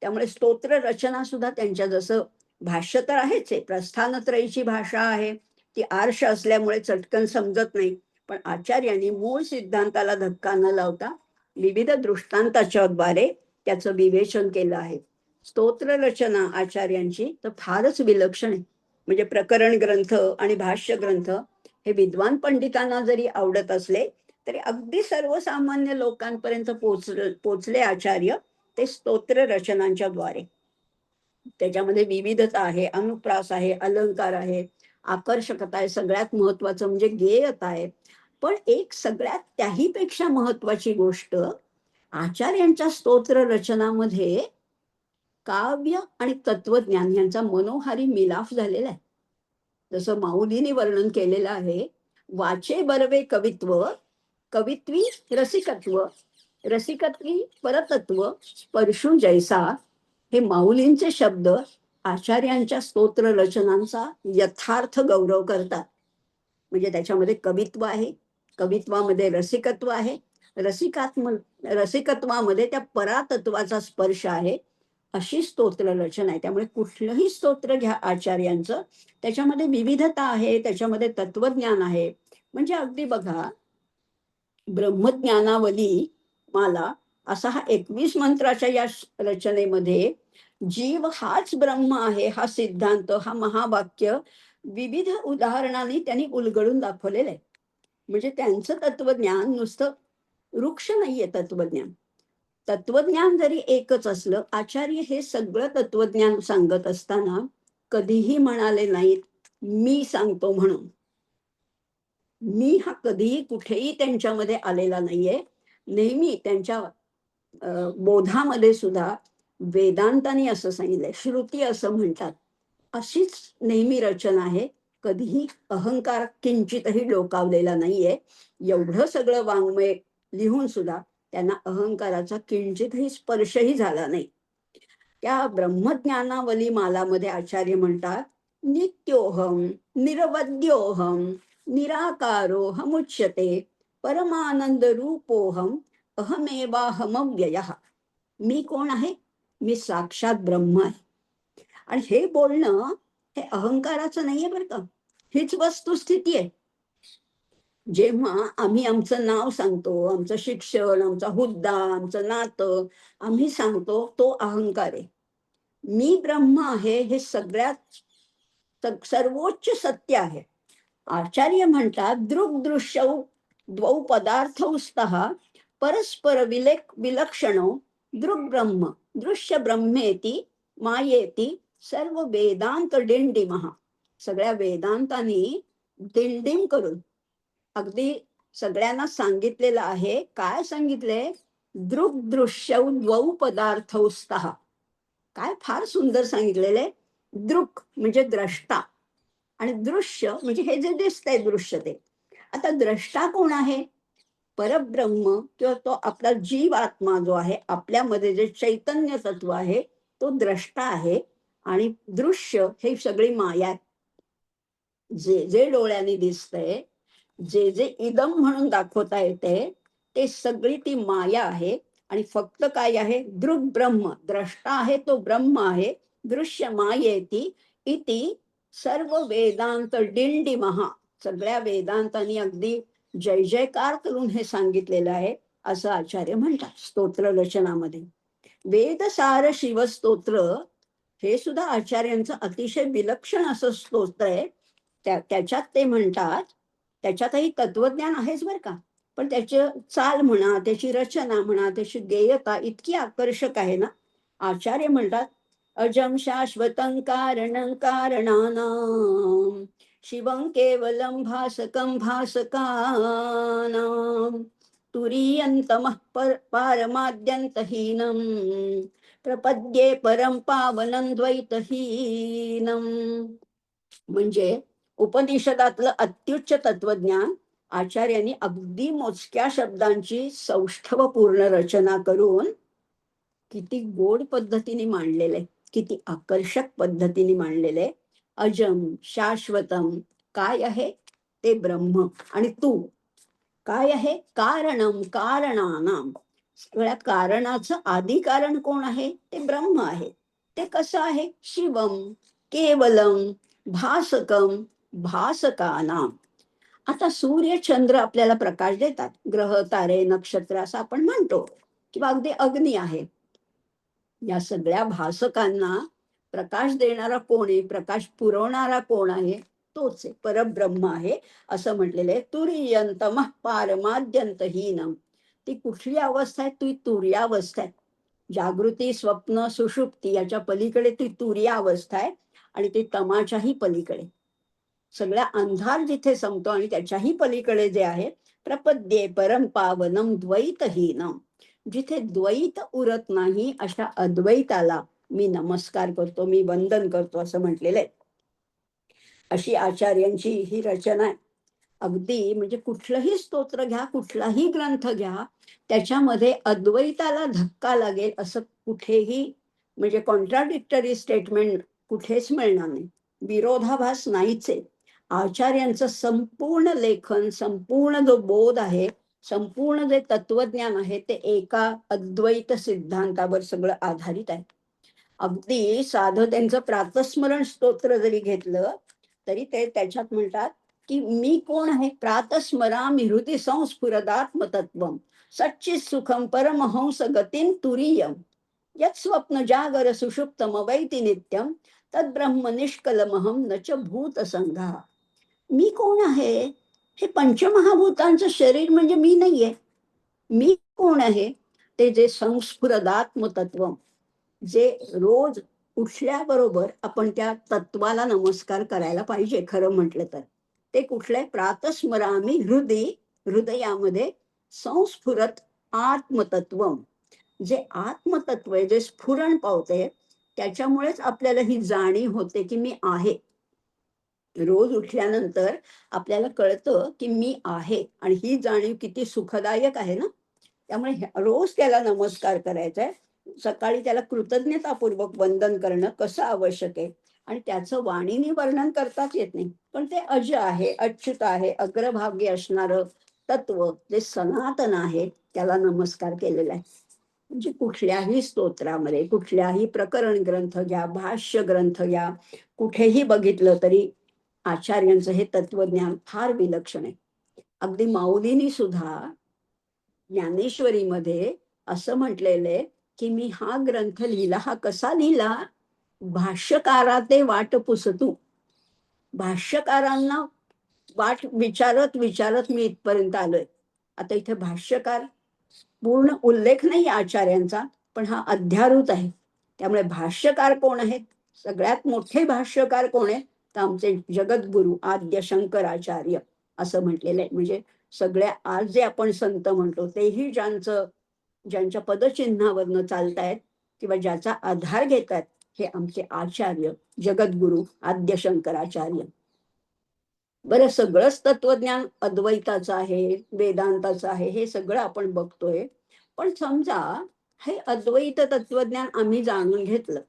त्यामुळे स्तोत्र रचना सुद्धा त्यांच्या, जसं भाष्य तर आहेच आहे, प्रस्थानत्रयीची भाषा आहे, ती आर्ष असल्यामुळे चटकन समजत नाही. पण आचार्यांनी मूळ सिद्धांताला धक्का न लावता विविध दृष्टांताच्या द्वारे त्याचं विवेचन केलं आहे. स्तोत्र रचना आचार्यांची तर फारच विलक्षण आहे. म्हणजे प्रकरण ग्रंथ आणि भाष्य ग्रंथ हे विद्वान पंडितांना जरी आवडत असले तरी अगदी सर्वसामान्य लोकांपर्यंत पोचले आचार्य ते स्तोत्र रचनांच्या द्वारे. त्याच्यामध्ये विविधता आहे, अनुप्रास आहे, अलंकार आहे, आकर्षकता आहे, सगळ्यात महत्वाचं म्हणजे गेयता आहे. पण एक सगळ्यात त्याहीपेक्षा महत्वाची गोष्ट, आचार्यांच्या स्तोत्र रचनामध्ये काव्य आणि तत्वज्ञान यांचा मनोहारी मिलाफ झालेला आहे. जसं माऊलीने वर्णन केलेलं आहे, वाचे बरवे कवित्व, कवित्वी रसिकत्व, रसिकत्वी परतत्व, स्पर्शू जैसा. हे माऊलींचे शब्द आचार्यांच्या स्तोत्र रचनांचा यथार्थ गौरव करतात. म्हणजे त्याच्यामध्ये कवित्व आहे, कवित्वामध्ये रसिकत्व आहे, रसिकत्वामध्ये त्या परातत्वाचा स्पर्श आहे. अशी स्तोत्र रचना आहे. त्यामुळे कुठलंही स्तोत्र घ्या आचार्यांचं, त्याच्यामध्ये विविधता आहे, त्याच्यामध्ये तत्वज्ञान आहे. म्हणजे अगदी बघा, ब्रह्मज्ञानावली माला असा हा 21 मंत्राच्या या रचनेमध्ये जीव हाच ब्रह्म आहे, हा सिद्धांत, हा महावाक्य विविध उदाहरणांनी त्यांनी उलगडून दाखवलेलं आहे. म्हणजे त्यांचं तत्वज्ञान नुसतं वृक्ष नाहीये तत्वज्ञान. तत्वज्ञान जरी एकच असलं, आचार्य हे सगळं तत्वज्ञान सांगत असताना कधीही म्हणाले नाहीत, मी सांगतो म्हणून. मी हा कधीही कुठेही त्यांच्यामध्ये आलेला नाहीये. नेहमी त्यांच्या बोधामध्ये सुद्धा वेदांतांनी असं सांगितलंय, श्रुती असं म्हणतात. अशीच नेहमी रचना आहे. कधीही अहंकार किंचितही डोकावलेला नाहीये. एवढं सगळं वाङ्मय लिहून सुद्धा त्यांना अहंकाराचा किंचितही स्पर्शही झाला नाही. त्या ब्रह्मज्ञानावली मालामध्ये आचार्य म्हणतात, नित्योहम, निरवद्योहम, निराकारोहमुच्यते, परमानंद रूपोहम, अहमेवाहमव्ययः. मी कोण आहे? मी साक्षात ब्रह्म आहे. आणि हे बोलणं हे अहंकाराचं नाहीये बरं का. हीच वस्तुस्थिती आहे. जेव्हा आम्ही आमचं नाव सांगतो, आमचं शिक्षण, आमचा हुद्दा, आमचं नातं आम्ही सांगतो, तो अहंकार आहे. मी ब्रह्म आहे हे सगळ्यात सर्वोच्च सत्य आहे. आचार्य म्हणतात, दृग्दृश्यौ द्वौ पदार्थौ स्तः परस्पर विलक्षणो दृग्ब्रह्म दृश्य ब्रह्मेती मायेती सर्व वेदांत डिंडिमः. सगळ्या वेदांतांनी दिंडिम करून अगदी सगळ्यांना सांगितलेलं आहे. काय सांगितले? दृग्दृश्यौ द्वौ पदार्थौ स्तः. काय फार सुंदर सांगितलेले. दृक् म्हणजे द्रष्टा आणि दृश्य म्हणजे हे जे दिसतंय दृश्य ते. आता द्रष्टा कोण आहे? परब्रह्म किंवा तो आपला जीव आत्मा जो आहे, आपल्यामध्ये जे चैतन्य तत्व आहे तो द्रष्टा आहे. आणि दृश्य हे सगळी माया आहे. जे जे डोळ्याने दिसतंय, जे जे इदम म्हणून दाखवता येते, ते सगळी ती माया आहे. आणि फक्त काय आहे? दृग ब्रह्म, द्रष्टा आहे तो ब्रह्म आहे. दृश्य मायेती इति सर्व वेदांत डिंडिमः. सगळ्या वेदांतांनी अगदी जय जयकार करून हे सांगितलेलं आहे असं आचार्य म्हणतात स्तोत्र रचनामध्ये. वेदसार शिवस्तोत्र हे सुद्धा आचार्यांचं अतिशय विलक्षण असं स्तोत्र आहे. त्याच्यात ते म्हणतात, त्याच्यातही तत्वज्ञान आहेच बरं का, पण त्याची चाल म्हणा, त्याची रचना म्हणा, त्याची गेयता इतकी आकर्षक आहे ना. आचार्य म्हणतात, अजम शाश्वतं कारणं कारणानां, शिवं केवलं भासकं भासकानां, तुरीयन्तमः पारमाद्यन्तहीनं, प्रपद्ये परं पावनं द्वैतहीनं. म्हणजे उपनिषदातलं अत्युच्च तत्वज्ञान आचार्यांनी अगदी मोजक्या शब्दांची सौष्ठवपूर्ण रचना करून किती गोड पद्धतीने मांडलेलं आहे, किती आकर्षक पद्धतीने मांडलेलं आहे. अजम शाश्वतम काय आहे? ते ब्रह्म. आणि तू काय आहे? कारणम कारणानाम. सगळ्या कारणाचं आदी कारण कोण आहे? ते ब्रह्म आहे. ते कसं आहे? शिवम केवलम भासकम भासकानाम. आता सूर्य चंद्र आपल्याला प्रकाश देतात, ग्रह तारे नक्षत्र असं आपण म्हणतो, किंवा अगदी अग्नी आहे. या सगळ्या भासकांना प्रकाश देणारा कोण आहे? प्रकाश पुरवणारा कोण आहे? तोच आहे, परब्रह्म आहे असं म्हटलेलं आहे. तुरीयंतमः पारमाद्यंतहीनम. ती कुठली अवस्था आहे? ती तुर्यावस्था आहे. जागृती स्वप्न सुषुप्ती याच्या पलीकडे ती तुर्या अवस्था आहे. आणि ती तमाच्याही पलीकडे, सगळा अंधार जिथे संपतो आणि त्याच्याही पलीकडे जे आहे, प्रपद्ये परम पावनम द्वैतहीनम. जिथे द्वैत उरत नाही अशा अद्वैताला मी नमस्कार करतो, मी वंदन करतो असं म्हटलेलं आहे. अशी आचार्यांची ही रचना आहे. अगदी म्हणजे कुठलंही स्तोत्र घ्या, कुठलाही ग्रंथ घ्या, त्याच्यामध्ये अद्वैताला धक्का लागेल असं कुठेही म्हणजे कॉन्ट्राडिक्टरी स्टेटमेंट कुठेच मिळणार नाही. विरोधाभास नाहीच आहे. आचार्यांचं संपूर्ण लेखन, संपूर्ण जो बोध आहे, संपूर्ण जे तत्वज्ञान आहे, ते एका अद्वैत सिद्धांतावर सगळं आधारित आहे. अगदी साधं त्यांचं प्रातस्मरण स्तोत्र जरी घेतलं तरी ते त्याच्यात म्हणतात की मी कोण आहे? प्रातस्मरामि हृदि संस्फुरदात्मतत्वम सच्चित सुखम परमहंस गतिं तुरीयम यत् स्वप्न जागर सुषुप्तम वैति नित्यम तद ब्रह्म निष्कलमहम न च भूतसंघा. मी कोण आहे? हे पंचमहाभूतांचं शरीर म्हणजे मी नाहीये. मी कोण आहे? ते जे संस्फुरदात्मतत्व, जे रोज उठल्याबरोबर आपण त्या तत्वाला नमस्कार करायला पाहिजे खरं म्हटलं तर. ते कुठलंय? प्रातस्मरामी हृदयामध्ये संस्फुरत आत्मतत्वम. जे आत्मतत्व आहे, जे स्फुरण पावते, त्याच्यामुळेच आपल्याला ही जाणीव होते की मी आहे. रोज उठल्यानंतर आपल्याला कळतं की मी आहे आणि ही जाणीव किती सुखदायक आहे ना. त्यामुळे रोज त्याला नमस्कार करायचा आहे. सकाळी त्याला कृतज्ञतापूर्वक वंदन करणं कसं आवश्यक आहे आणि त्याचं वाणीने वर्णन करताच येत नाही. पण ते अज आहे, अच्युत आहे, अग्रभागी असणारं तत्व जे सनातन आहे, त्याला नमस्कार केलेला आहे. म्हणजे कुठल्याही स्तोत्रामध्ये, कुठल्याही प्रकरण ग्रंथ घ्या, भाष्य ग्रंथ घ्या, कुठेही बघितलं तरी आचार्यांचं हे तत्वज्ञान फार विलक्षण आहे. अगदी माऊलींनी सुद्धा ज्ञानेश्वरीमध्ये असं म्हटलेलं आहे, की मी हा ग्रंथ लिहिला. हा कसा लिहिला? भाष्यकारा ते वाट पुसतू. भाष्यकारांना वाट विचारत विचारत मी इथपर्यंत आलोय. आता इथे भाष्यकार पूर्ण उल्लेख नाही आचार्यांचा, पण हा अध्यारूत आहे. त्यामुळे भाष्यकार कोण आहेत? सगळ्यात मोठे भाष्यकार कोण आहेत? तर आमचे जगद्गुरु आद्य शंकराचार्य असं म्हटलेलं आहे. म्हणजे सगळ्या आज जे आपण संत म्हणतो तेही ज्यांच्या पदचिन्हावरनं चालतायत किंवा ज्याचा आधार घेतात, हे आमचे आचार्य जगद्गुरु आद्य शंकराचार्य. बरं, सगळंच तत्वज्ञान अद्वैताचं आहे, वेदांताचं आहे, हे सगळं आपण बघतोय. पण समजा हे अद्वैत तत्वज्ञान आम्ही जाणून घेतलं,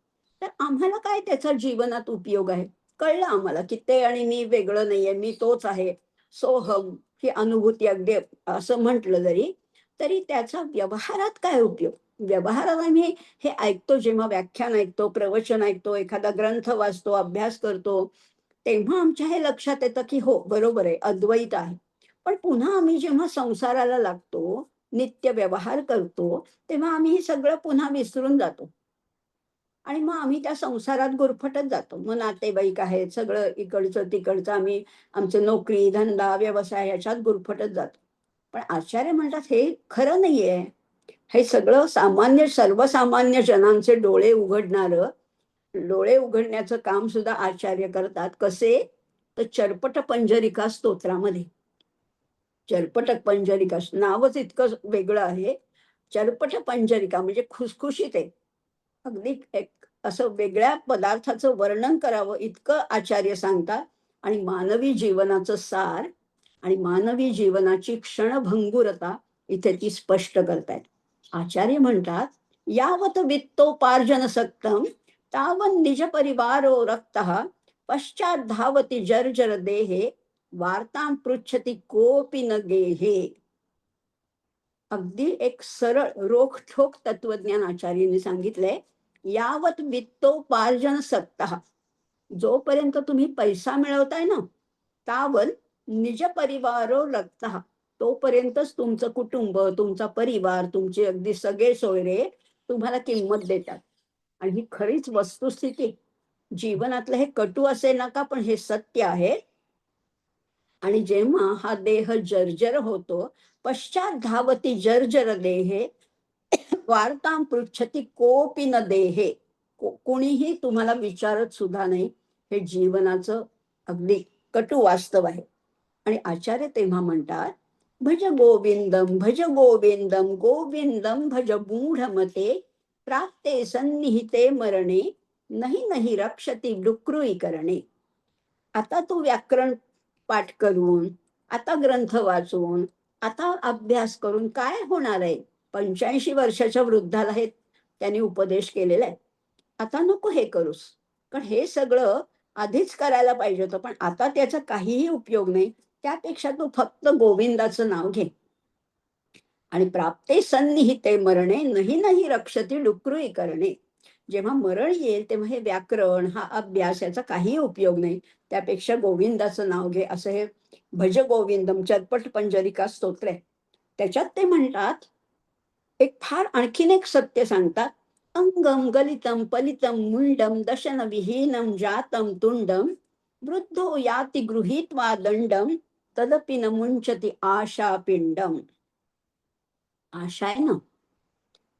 तर आम्हाला काय त्याचा जीवनात उपयोग आहे? कळलं आम्हाला की ते आणि मी वेगळं नाहीये, मी तोच आहे. सोहम ही अनुभूती अगदी असं म्हटलं जरी, तरी त्याचा व्यवहारात काय उपयोग? व्यवहारात आम्ही हे ऐकतो, जेव्हा व्याख्यान ऐकतो, प्रवचन ऐकतो, एखादा ग्रंथ वाचतो, अभ्यास करतो, तेव्हा आमच्या हे लक्षात येतं की हो, बरोबर आहे, अद्वैत आहे. पण पुन्हा आम्ही जेव्हा संसाराला लागतो, नित्य व्यवहार करतो, तेव्हा आम्ही हे सगळं पुन्हा विसरून जातो आणि मग आम्ही त्या संसारात गुरफटत जातो. मग नातेवाईक आहेत, सगळं इकडचं-तिकडचं आम्ही आमचं नोकरी, धंदा, व्यवसाय ह्याच्यात गुरफटत जातो. पण आचार्य म्हणतात हे खरं नाहीये. हे सगळं सामान्य सर्वसामान्य जनांचे डोळे उघडण्याचं काम सुद्धा आचार्य करतात. कसे? तर चर्पट पंजरिका स्तोत्रामध्ये. चर्पट पंजरिका नावच इतकं वेगळं आहे. चर्पट पंजरिका म्हणजे खुसखुशीत आहे. अगदी एक असं वेगळ्या पदार्थाचं वर्णन करावं इतकं आचार्य सांगतात आणि मानवी जीवनाचं सार आणि मानवी जीवनाची क्षणभंगुरता इथे ती स्पष्ट करतायत. आचार्य म्हणतात, "यावत वित्तोपार्जन सक्तं, तावन् निज परिवारो रक्तः, पश्चात् धावति जर्जर देहे, वार्तां पृच्छति कोऽपि न गेहे." अगदी एक सरळ रोखठोक तत्वज्ञान आचार्यांनी सांगितलंय. यावत वित्तोपार्जन सक्तः, जोपर्यंत तुम्ही पैसा मिळवताय ना, तावत निज परिवारो रक्तः, तोपर्यंतच तुमचं कुटुंब, तुमचा परिवार, तुमचे अगदी सगळे सोयरे तुम्हाला किंमत देतात. आणि ही खरीच वस्तुस्थिती. जीवनातलं हे कटू असे नका, पण हे सत्य आहे. आणि जेव्हा हा देह जर्जर होतो, पश्चात धावती जर्जर देहे, वार्तां पृच्छति कोऽपि न देहे. कोणीही तुम्हाला विचारत सुद्धा नाही. हे जीवनाचं अगदी कटू वास्तव आहे. आणि आचार्य तेव्हा म्हणतात, भज गोविंदम भज गोविंदम गोविंदम भज मूढमते, प्राप्ते सन्निहिते मरणे, नाही नाही रक्षति डुक्रुई करणे. आता तू व्याकरण पाठ करून, आता ग्रंथ वाचून, आता अभ्यास करून काय होणार आहे? 85 वर्षाच्या वृद्धाला हे त्यांनी उपदेश केलेला आहे. आता नको हे करूस. कारण हे सगळं आधीच करायला पाहिजे होतं, पण आता त्याचा काहीही उपयोग नाही. त्यापेक्षा तू फक्त गोविंदाचं नाव घे. आणि प्राप्ते सन्निहिते मरणे, नाही नाही रक्षती डुक्रुई करणे. जेव्हा मरण येईल तेव्हा हे व्याकरण, हा अभ्यास याचा काही उपयोग नाही. त्यापेक्षा गोविंदाचं नाव घे, असं हे भज गोविंदम चर्पट पंजरिका स्तोत्र आहे. त्याच्यात ते म्हणतात, एक फार आणखीन एक सत्य सांगतात, अंगम गलितं पलितं मुंडम दशन विहीनं जातं तुंडम वृद्धो याति गृहीत्वा दंडम तदपि न मुंचती आशा पिंडम. आशा आहे ना,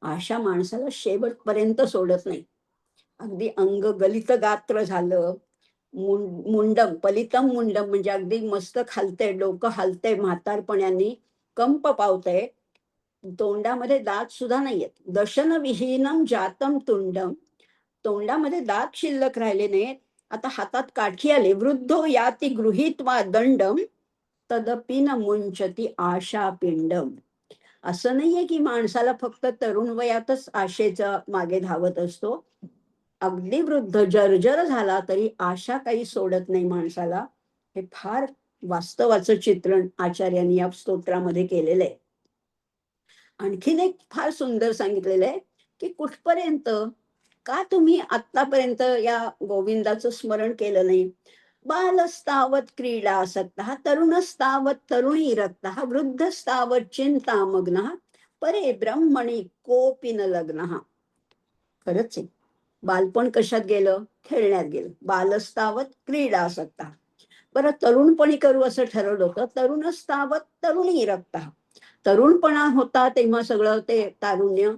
आशा माणसाला शेवटपर्यंत सोडत नाही. अगदी अंग गलित गात्र झालं, मुंडम पलितम मुंडम म्हणजे अगदी मस्त खालतंय, डोकं हलतंय म्हातारपणाने, कंप पावतंय, तोंडामध्ये दात सुद्धा नाहीयेत. दशन विहीनम जातम तुंडम, तोंडामध्ये दात शिल्लक राहिले नाहीत. आता हातात काठी आली. वृद्धो याती गृहीत्वा दंडम तदपि न मुंचती आशा पिंडम. असं नाहीये की माणसाला फक्त तरुण वयातच आशेचा मागे धावत असतो. अगदी वृद्ध जर्जर झाला तरी आशा काही सोडत नाही माणसाला. हे फार वास्तवाचं चित्रण आचार्यांनी या स्तोत्रामध्ये केलेलं आहे. आणखीन एक फार सुंदर सांगितलेलं आहे, की कुठपर्यंत का तुम्ही आत्तापर्यंत या गोविंदाचं स्मरण केलं नाही? बालस्तावत क्रीडासक्तः, तरुणस्तावत तरुणी रक्तः, वृद्धस्तावत चिंतामग्नः, परे ब्रह्मणि कोऽपि न लग्नः. खरंच आहे. बालपण कशात गेलं? खेळण्यात गेलं. बालस्तावत क्रीडासक्तः. बरं तरुणपणी करू असं ठरवलं होतं. तरुणस्तावत तरुणी रक्तः. तरुणपणा होता तेव्हा सगळं ते तारुण्य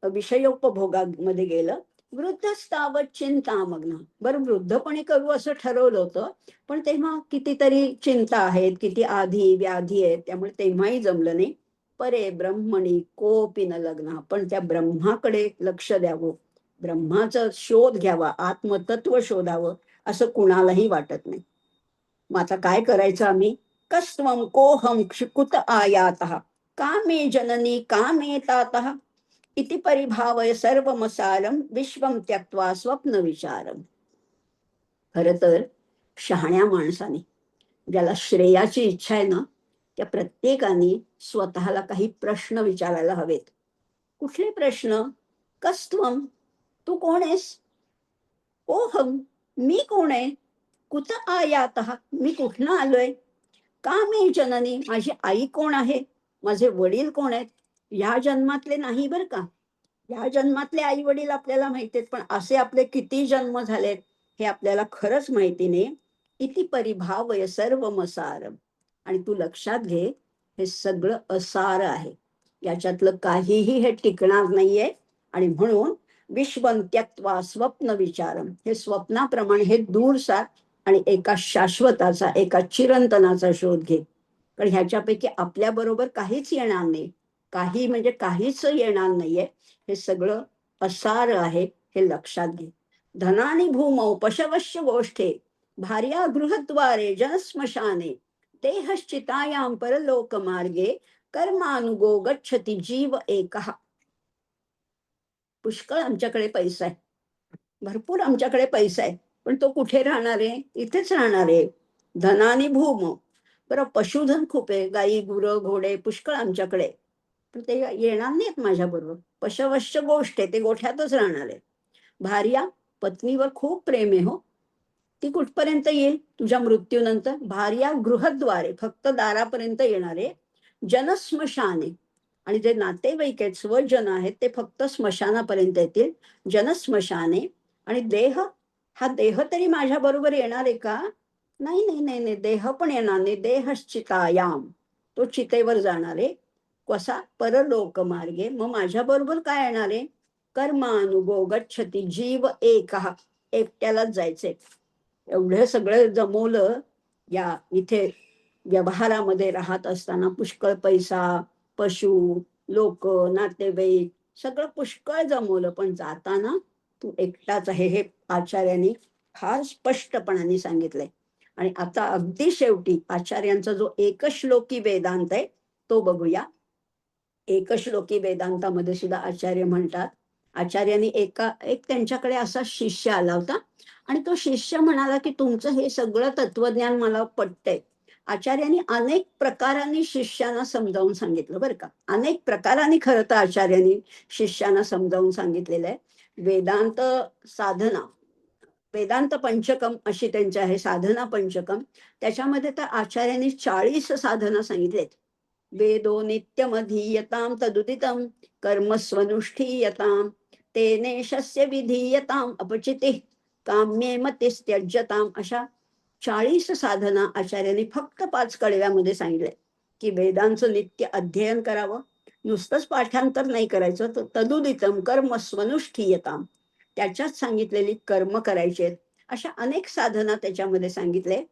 विषयोपभोगामध्ये गेलं. वृद्धस्तावत चिंतामग्न. बरं वृद्धपणे करू असं ठरवलं होतं, पण तेव्हा कितीतरी चिंता आहेत, किती आधी व्याधी आहेत, त्यामुळे तेव्हाही जमलं नाही. परे ब्रह्मणी कोऽपि न लग्न. पण त्या ब्रह्माकडे लक्ष द्यावं, ब्रह्माचा शोध घ्यावा, आत्मतत्व शोधावं असं कुणालाही वाटत नाही. मग आता काय करायचं आम्ही? कस्त्वं कोऽहं क्षिकुत आयातः, कामे जननी कामे तातः, इति परिभावय सर्वमसारं विश्वं त्यक्त्वा स्वप्न विचारम. खरं तर शहाण्या माणसाने, ज्याला श्रेयाची इच्छा आहे ना, त्या प्रत्येकाने स्वतःला काही प्रश्न विचारायला हवेत. कुठले प्रश्न? कस्त्वं, तू कोण आहेस? कोहम, मी कोण आहे? कुत आयातः, मी कुठनं आलोय? का मी जननी, माझी आई कोण आहे? माझे वडील कोण आहेत? ह्या जन्मातले नाही बरं का. ह्या जन्मातले आई वडील आपल्याला माहिती आहेत, पण असे आपले किती जन्म झालेत हे आपल्याला खरंच माहिती नाही. इति परिभावय सर्व मसारम. आणि तू लक्षात घे, हे सगळं असार आहे. याच्यातलं काहीही हे टिकणार नाहीये. आणि म्हणून विश्वं त्यक्त्वा स्वप्न विचारम, हे स्वप्नाप्रमाणे हे दूर सार आणि एका शाश्वताचा, एका चिरंतनाचा शोध घे. कारण ह्याच्यापैकी आपल्या बरोबर काहीच येणार नाही. काही म्हणजे काहीच येणार नाहीये. हे सगळं असार आहे, हे लक्षात घे. धनानी भूमौ पशवश्य गोष्ठे, भार्या गृहद्वारे जनस्मशाने, देहश्चितायां परलोक मार्गे, कर्मानुगो गच्छति जीव एकः. पुष्कळ आमच्याकडे पैसा आहे, भरपूर आमच्याकडे पैसा आहे, पण तो कुठे राहणार आहे? इथेच राहणार आहे. धनानी भूम. बरं पशुधन खूप आहे, गाई गुरं घोडे पुष्कळ आमच्याकडे, पण ते येणार नाहीत माझ्या बरोबर. पशवश्य गोष्ट आहे, ते गोठ्यातच राहणार आहे. भार्या, पत्नीवर खूप प्रेम आहे हो. ती कुठपर्यंत येईल? तुझ्या मृत्यूनंतर. भार्या गृहद्वारे, फक्त दारापर्यंत येणार आहे. जनस्मशाने, आणि जे नातेवाईक आहेत, स्वजन आहेत, ते फक्त स्मशानापर्यंत येतील. जनस्मशाने. आणि देह, हा देह तरी माझ्या बरोबर येणार आहे का? नाही नाही नाही नाही, देह पण येणार नाही. देहश्चितायाम, तो चितेवर जाणार आहे. कसा? परलोक मार्गे. मग माझ्या बरोबर काय येणार आहे? कर्मानुगो गच्छति जीव एकः, एकट्यालाच जायचंय. एवढं सगळं जमवलं, या इथे व्यवहारामध्ये राहत असताना पुष्कळ पैसा, पशु, लोक, नातेवाईक सगळं पुष्कळ जमवलं, पण जाताना तू एकटाच आहे, हे आचार्यांनी फार स्पष्टपणाने सांगितलंय. आणि आता अगदी शेवटी आचार्यांचा जो एकश्लोकी वेदांत आहे तो बघूया. एकश्लोकी वेदांतामध्ये सुद्धा आचार्य म्हणतात, आचार्यांनी एक त्यांच्याकडे असा शिष्य आला होता, आणि तो शिष्य म्हणाला की तुमचं हे सगळं तत्वज्ञान मला पटतंय. आचार्यांनी अनेक प्रकारांनी शिष्याना समजावून सांगितलं बरं का. अनेक प्रकारांनी खरं तर आचार्यांनी शिष्याना समजावून सांगितलेलं आहे. वेदांत साधना, वेदांत पंचकम अशी त्यांची आहे, साधना पंचकम. त्याच्यामध्ये तर आचार्यांनी 40 साधना सांगितलेत. वेदो नित्यमधीयतां तदुदितं कर्मस्वनुष्ठीयतां, तेनेशस्य विधीयताम अपचिते काम्ये मतिस्त्यज्यताम. अशा 40 साधना आचार्यांनी फक्त 5 कडव्यामध्ये सांगितले की वेदांचं नित्य अध्ययन करावं, नुसतंच पाठांतर नाही करायचं, तर तदुदितम कर्म स्वनुष्ठीयताम, त्याच्यात सांगितलेली कर्म करायचे. अशा अनेक साधना त्याच्यामध्ये सांगितले.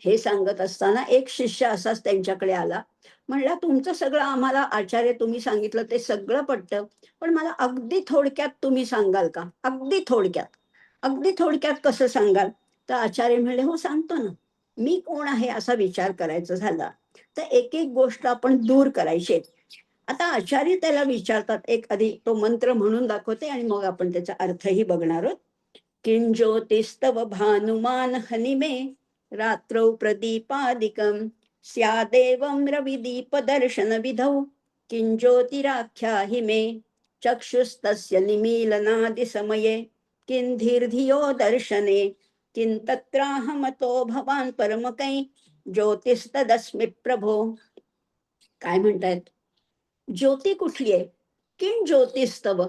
हे सांगत असताना एक शिष्य असाच त्यांच्याकडे आला. म्हणला, तुमचं सगळं आम्हाला आचार्य तुम्ही सांगितलं ते सगळं पटतं, पण मला अगदी थोडक्यात तुम्ही सांगाल का? अगदी थोडक्यात. अगदी थोडक्यात कसं सांगाल? तर आचार्य म्हणले, हो सांगतो ना. मी कोण आहे असा विचार करायचा झाला तर एक एक गोष्ट आपण दूर करायची. आता आचार्य त्याला विचारतात, एक आधी तो मंत्र म्हणून दाखवते आणि मग आपण त्याचा अर्थही बघणार आहोत. किंज्योतिस्तव भानुमान हनिमे रात्रौ प्रदीपादिकं स्यादेवं रविदीपदर्शनविधौ किंज्योतिराख्याहि मे चक्षुस्तस्य निमीलनादिसमये किन्धीर्धियो दर्शने किं तत्राहमतो भवान् परमकै ज्योतिस्तदस्मि प्रभो. काय म्हणतायत? ज्योती कुठली आहे? किं ज्योतिस्तव.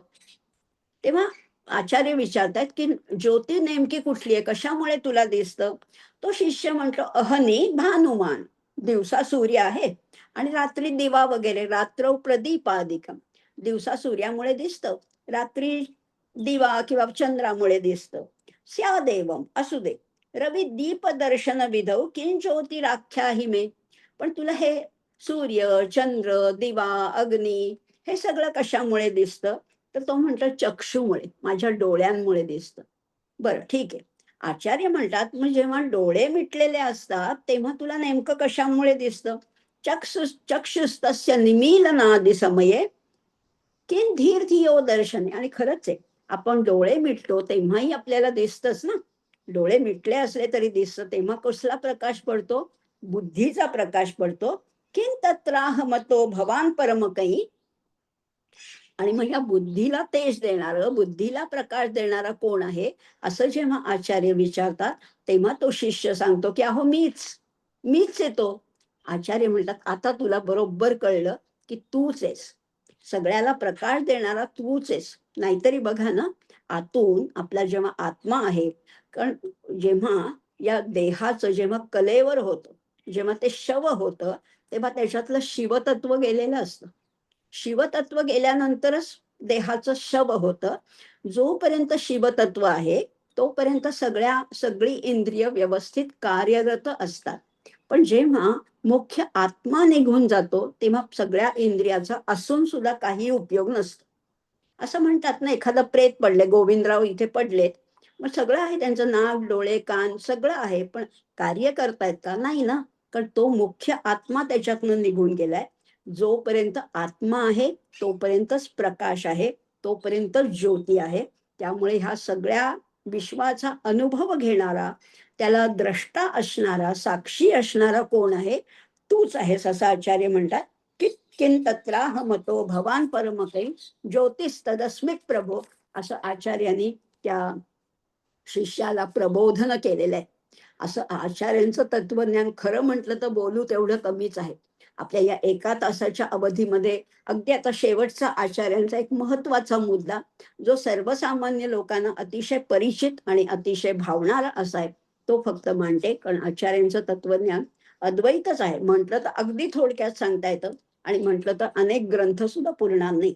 तेव्हा आचार्य विचारतात की ज्योती नेमकी कुठली आहे, कशामुळे तुला दिसतं? तो शिष्य म्हणतो, अहनी भानुमान, दिवसा सूर्य आहे आणि रात्री दिवा वगैरे, रात्र प्रदीपादिकम, दिवसा सूर्यामुळे दिसतं, रात्री दिवा किंवा चंद्रामुळे दिसतं. स्यादेवम, असू दे. रवी दीप दर्शन विधौ किं ज्योतिराख्याहि मे. पण तुला हे सूर्य, चंद्र, दिवा, अग्नी हे सगळं कशामुळे दिसतं? तर तो म्हणतो, चक्षुमुळे, माझ्या डोळ्यांमुळे दिसतं. बरं ठीक आहे. आचार्य म्हणतात, मग जेव्हा डोळे मिटलेले असतात तेव्हा तुला नेमकं कशामुळे दिसतं? चक्षुस्तस्य निमीलनादि समये किं धीर धियो दर्शने. आणि खरंच आहे, आपण डोळे मिटतो तेव्हाही आपल्याला दिसतंच ना. डोळे मिटले असले तरी दिसतं. तेव्हा कसला प्रकाश पडतो? बुद्धीचा प्रकाश पडतो. किं तत्राहमतो भवान परमकै. आणि मग या बुद्धीला तेज देणारं, बुद्धीला प्रकाश देणारा कोण आहे असं जेव्हा आचार्य विचारतात, तेव्हा तो शिष्य सांगतो की अहो मीच, मीच आहे तो. आचार्य म्हणतात, आता तुला बरोबर कळलं की तूच आहेस, सगळ्याला प्रकाश देणारा तूच आहेस. नाहीतरी बघा ना, आतून आपला जेव्हा आत्मा आहे, कारण जेव्हा या देहाचं जेव्हा कलेवर होतं, जेव्हा ते शव होतं, तेव्हा त्याच्यातलं शिवतत्व गेलेलं असतं. शिवतत्व गेल्यानंतरच देहाचं शव होतं. जोपर्यंत शिवतत्व आहे तोपर्यंत सगळी इंद्रिय व्यवस्थित कार्यरत असतात. पण जेव्हा मुख्य आत्मा निघून जातो तेव्हा सगळ्या इंद्रियाचा असून सुद्धा काही उपयोग नसतो. असं म्हणतात ना, एखादं प्रेत पडले, गोविंदराव इथे पडलेत, मग सगळं आहे त्यांचं, नाक, डोळे, कान सगळं आहे, पण कार्य करतायत का? नाही ना. कारण तो मुख्य आत्मा त्याच्यातनं निघून गेलाय. जोपर्यंत आत्मा आहे तोपर्यंतच प्रकाश आहे, तोपर्यंत ज्योती आहे. त्यामुळे ह्या सगळ्या विश्वाचा अनुभव घेणारा, त्याला द्रष्टा असणारा, साक्षी असणारा कोण आहे? तूच आहेस, असं आचार्य म्हणतात. किं तत्राहमतो भवान परमकै ज्योतिस्तदस्मि प्रभो. असं आचार्यांनी त्या शिष्याला प्रबोधन केलेलं आहे. असं आचार्यांचं तत्वज्ञान खरं म्हटलं तर बोलू तेवढं कमीच आहे. आपल्या या एका तासाच्या अवधीमध्ये अगदी आता शेवटचा आचार्यांचा एक महत्वाचा मुद्दा, जो सर्वसामान्य लोकांना अतिशय परिचित आणि अतिशय भावणारा असा आहे, तो फक्त मांडते. कारण आचार्यांचं तत्वज्ञान अद्वैतच आहे. म्हटलं तर अगदी थोडक्यात सांगता येतं आणि म्हटलं तर अनेक ग्रंथ सुद्धा पुरणार नाहीत.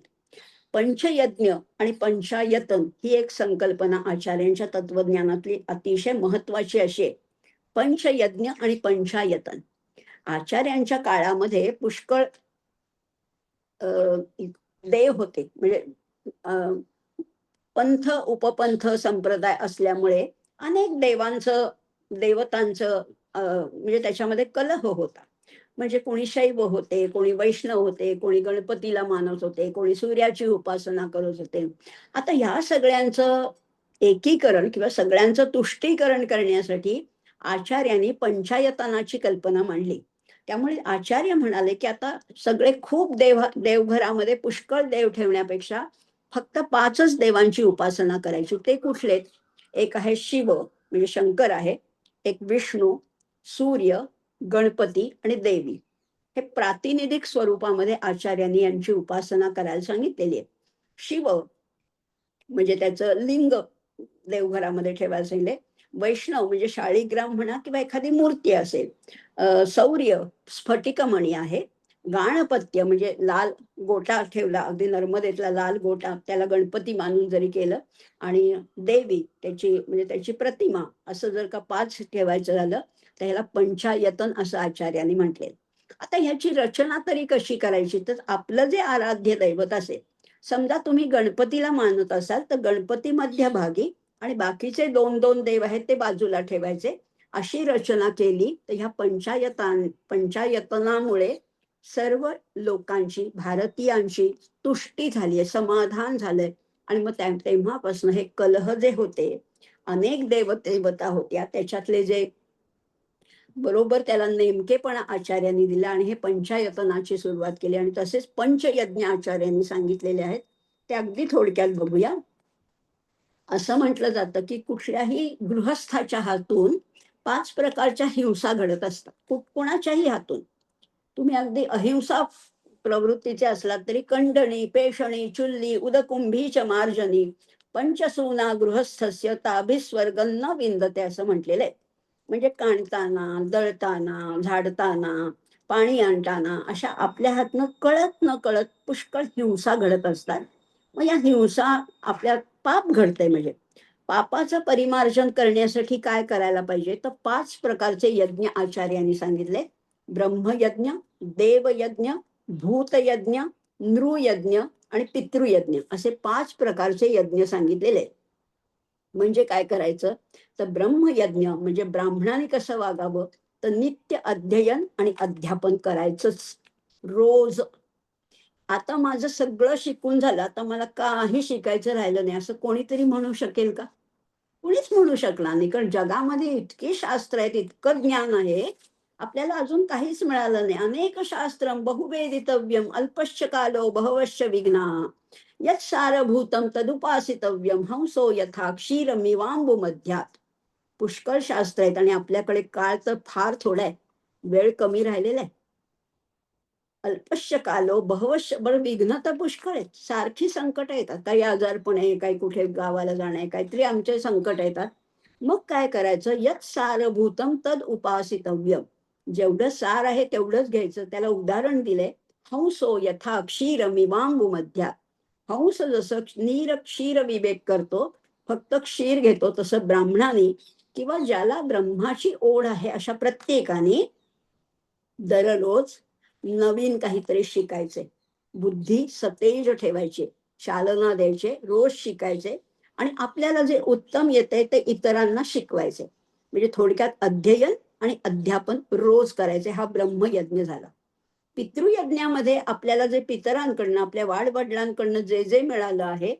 पंचयज्ञ आणि पंचायतन ही एक संकल्पना आचार्यांच्या तत्वज्ञानातली अतिशय महत्वाची अशी आहे. पंचयज्ञ आणि पंचायतन. आचार्यांच्या काळामध्ये पुष्कळ अ, देव होते. म्हणजे अ, पंथ उपपंथ संप्रदाय असल्यामुळे अनेक देवांचं, देवतांचं म्हणजे त्याच्यामध्ये कलह होता. म्हणजे कोणी शैव होते, कोणी वैष्णव होते, कोणी गणपतीला मानत होते, कोणी सूर्याची उपासना करत होते. आता ह्या सगळ्यांचं एकीकरण किंवा सगळ्यांचं तुष्टीकरण करण्यासाठी आचार्यांनी पंचायतनाची कल्पना मांडली. त्यामुळे आचार्य म्हणाले की आता सगळे खूप देवघरामध्ये पुष्कळ देव ठेवण्यापेक्षा फक्त 5च देवांची उपासना करायची. ते कुठलेत? एक आहे शिव म्हणजे शंकर आहे, एक विष्णू, सूर्य, गणपती आणि देवी. हे प्रातिनिधिक स्वरूपामध्ये आचार्यांनी यांची उपासना करायला सांगितलेली आहे. शिव म्हणजे त्याचं लिंग देवघरामध्ये ठेवायला सांगितले. वैष्णव म्हणजे शाळीग्राम म्हणा किंवा एखादी मूर्ती असेल. सौर्य स्फटिकमणी आहे. गाणपत्य म्हणजे लाल गोटा ठेवला, अगदी नर्मदेतला लाल गोटा, त्याला गणपती मानून जरी केलं, आणि देवी त्याची म्हणजे त्याची प्रतिमा, असं जर का 5 ठेवायचं झालं, तर ह्याला पंचायतन असं आचार्यांनी म्हटले. आता ह्याची रचना तरी कशी करायची? तर आपलं जे आराध्य दैवत असेल, समजा तुम्ही गणपतीला मानत असाल, तर गणपती मध्यभागी आणि बाकीचे 2-2 देव आहेत ते बाजूला ठेवायचे. अशी रचना केली, तर ह्या पंचायतनामुळे सर्व लोकांची, भारतीयांची तुष्टी झाली आहे, समाधान झालंय. आणि मग तेव्हापासून हे कलह जे होते, अनेक देवता होत्या, त्याच्यातले जे बरोबर त्याला नेमकेपणा आचार्यांनी दिला आणि हे पंचायतनाची सुरुवात केली, आणि तसेच पंचयज्ञ आचार्यांनी सांगितलेले आहेत. ते अगदी थोडक्यात बघूया. असं म्हटलं जातं, की कुठल्याही गृहस्थाच्या हातून 5 प्रकारच्या हिंसा घडत असतात. कोणाच्याही हातून. तुम्ही अगदी अहिंसा प्रवृत्तीचे असलात तरी कंडणी, पेषणी, चुल्ली, उदकुंभी च मार्जनी, पंचसूना गृहस्थस्य ताभिस्वर्गं न विंदते असं म्हटलेलं आहे. म्हणजे कांडताना, दळताना, झाडताना, पाणी आणताना अशा आपल्या हातनं कळत-नकळत पुष्कळ हिंसा घडत असतात. मग या हिंसा आपल्या पाप घडतंय म्हणजे. पापाचं परिमार्जन करण्यासाठी काय करायला पाहिजे? तर 5 प्रकारचे यज्ञ आचार्यांनी सांगितले. ब्रह्मयज्ञ, देवयज्ञ, भूतयज्ञ, नृयज्ञ आणि पितृयज्ञ असे 5 प्रकारचे यज्ञ सांगितलेले आहेत. म्हणजे काय करायचं? तर ब्रह्मयज्ञ म्हणजे ब्राह्मणाने कसं वागावं? तर नित्य अध्ययन आणि अध्यापन करायचंच रोज. आता माझं सगळं शिकून झालं, आता मला काही शिकायचं राहिलं नाही, असं कोणीतरी म्हणू शकेल का? कुणीच म्हणू शकणार नाही. कारण जगामध्ये इतकी शास्त्र आहेत, इतकं ज्ञान आहे, आपल्याला अजून काहीच मिळालं नाही. अनेक शास्त्रं बहुवेदितव्यम अल्पश्च कालो बहवश्च विघ्नाः यत् सारभूतं तदुपासितव्यम हंसो यथा क्षीरमिवाम्बुमध्यात्. पुष्कळ शास्त्र आहेत आणि आपल्याकडे काळ तर फार थोडा आहे. वेळ कमी राहिलेला आहे. अल्पश्य कालो बहवश्य, बरं विघ्न तर पुष्कळ आहेत. सारखी संकट येतात. काही आजारपण आहे, काही कुठे गावाला जाणं आहे, काहीतरी आमचे संकट येतात. मग काय करायचं? यत् सारभूतम तद उपासितव्यम. जेवढं सार आहे तेवढंच घ्यायचं. त्याला उदाहरण दिलंय. हंसो यथा क्षीरमिवाम्बु मध्यात्. हंस जसं नीर क्षीर विवेक करतो, फक्त क्षीर घेतो, तसं ब्राह्मणाने किंवा ज्याला ब्रह्माची ओढ आहे अशा प्रत्येकाने दररोज नवीन काहीतरी शिकायचे. बुद्धी सतेज ठेवायची, चालना द्यायचे, रोज शिकायचे आणि आपल्याला जे उत्तम येतंय ते इतरांना शिकवायचे. म्हणजे थोडक्यात अध्ययन आणि अध्यापन रोज करायचे. हा ब्रह्मयज्ञ झाला. पितृयज्ञामध्ये आपल्याला जे पितरांकडनं, आपल्या वाडवडिलांकडनं जे जे मिळालं आहे,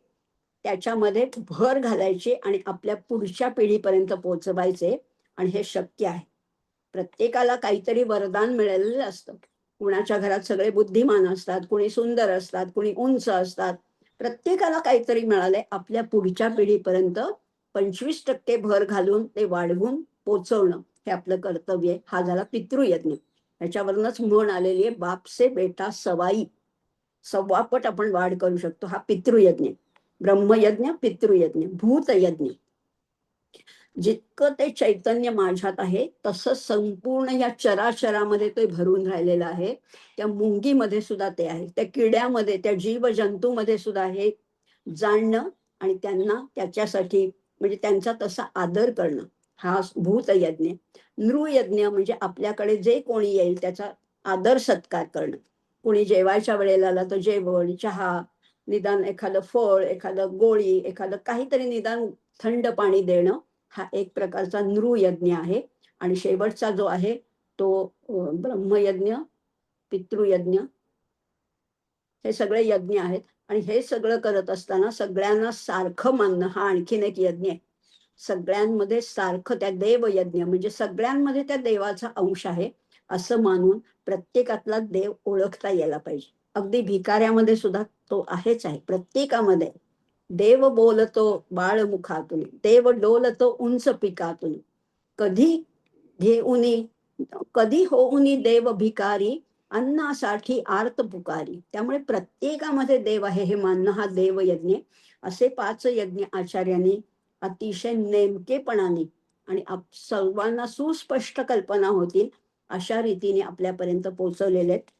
त्याच्यामध्ये भर घालायची आणि आपल्या पुढच्या पिढीपर्यंत पोहोचवायचे. आणि हे शक्य आहे. प्रत्येकाला काहीतरी वरदान मिळालेलं असतं. कुणाच्या घरात सगळे बुद्धिमान असतात, कुणी सुंदर असतात, कुणी उंच असतात. प्रत्येकाला काहीतरी मिळालंय. आपल्या पुढच्या पिढीपर्यंत 25% भर घालून ते वाढवून पोहोचवणं हे आपलं कर्तव्य आहे. हा झाला पितृयज्ञ. ह्याच्यावरूनच म्हण आलेली आहे, बाप से बेटा सवाई. सव्वापट आपण वाढ करू शकतो. हा पितृयज्ञ. ब्रह्मयज्ञ, पितृयज्ञ, भूतयज्ञ. जितकं ते चैतन्य माझ्यात आहे, तसं संपूर्ण या चराचरामध्ये ते भरून राहिलेलं आहे. त्या मुंगीमध्ये सुद्धा ते आहे. त्या किड्यामध्ये, त्या जीवजंतूमध्ये सुद्धा हे जाणणं आणि त्यांना त्याच्यासाठी म्हणजे त्यांचा तसा आदर करणं, हा भूतयज्ञ. नृयज्ञ म्हणजे आपल्याकडे जे कोणी येईल त्याचा आदर सत्कार करणं. कोणी जेवायच्या वेळेला आला तर जेवण, चहा, निदान एखादं फळ, एखादं गोळी, एखादं काहीतरी निदान थंड पाणी देणं, हा एक प्रकारचा नृयज्ञ आहे. आणि शेवटचा जो आहे तो ब्रह्मयज्ञ, पितृयज्ञ, हे सगळे यज्ञ आहेत. आणि हे सगळं करत असताना सगळ्यांना सारखं मानणं हा आणखीन एक यज्ञ आहे. सगळ्यांमध्ये सारखं, त्या देवयज्ञ म्हणजे सगळ्यांमध्ये त्या देवाचा अंश आहे असं मानून प्रत्येकातला देव ओळखता यायला पाहिजे. अगदी भिकाऱ्यामध्ये सुद्धा तो आहेच आहे. प्रत्येकामध्ये देव बोलतो बाळमुखातून, देव डोलतो उंच पिकातून. कधी घेऊनी, कधी होऊनी देव भिकारी, अन्नासाठी आर्त पुकारी. त्यामुळे प्रत्येकामध्ये देव आहे हे मानणं हा देवयज्ञ. असे 5 यज्ञ आचार्यांनी अतिशय नेमकेपणाने आणि सर्वांना सुस्पष्ट कल्पना होतील अशा रीतीने आपल्यापर्यंत पोहोचवलेले आहेत.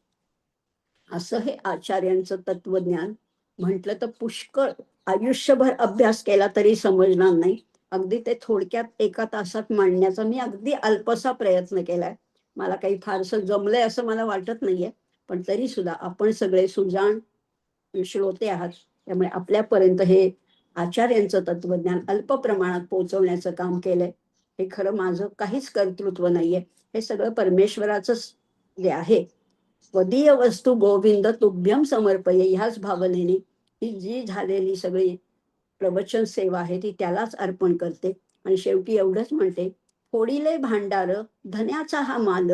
असं हे आचार्यांचं तत्वज्ञान. म्हटलं तर पुष्कळ आयुष्यभर अभ्यास केला तरी समजणार नाही. अगदी ते थोडक्यात 1 तासात मांडण्याचा मी अगदी अल्पसा प्रयत्न केलाय. मला काही फारसं जमलंय असं मला वाटत नाहीये. पण तरी सुद्धा आपण सगळे सुजाण श्रोते आहात. त्यामुळे आपल्यापर्यंत हे आचार्यांचं तत्वज्ञान अल्प प्रमाणात पोहोचवण्याचं काम केलंय. हे खरं माझं काहीच कर्तृत्व नाहीये. हे सगळं परमेश्वराचंच जे आहे. त्वदीय वस्तू गोविंद तुभ्यं समर्पये ह्याच भावनेने ही जी झालेली सगळी प्रवचन सेवा आहे ती त्यालाच अर्पण करते. आणि शेवटी एवढंच म्हणते, फोडिले भांडार धन्याचा हा माल,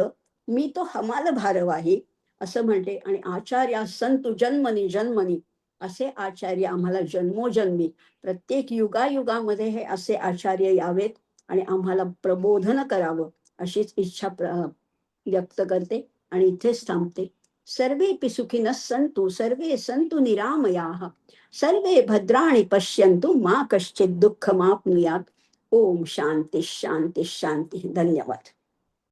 मी तो हमाल भारवाही, असं म्हणते. आणि आचार्य संतु जन्मनी जन्मनी, असे आचार्य आम्हाला जन्मोजन्मी प्रत्येक युगायुगामध्ये हे असे आचार्य यावेत आणि आम्हाला प्रबोधन करावं अशीच इच्छा व्यक्त करते आणि इथेच थांबते. सर्वेपि सुखिनः सन्तु सर्वे सन्तु निरामयाः सर्वे भद्राणि पश्यन्तु मा कश्चित् दुःखमाप्नुयात्. ओम शांती शांती शांती. धन्यवाद.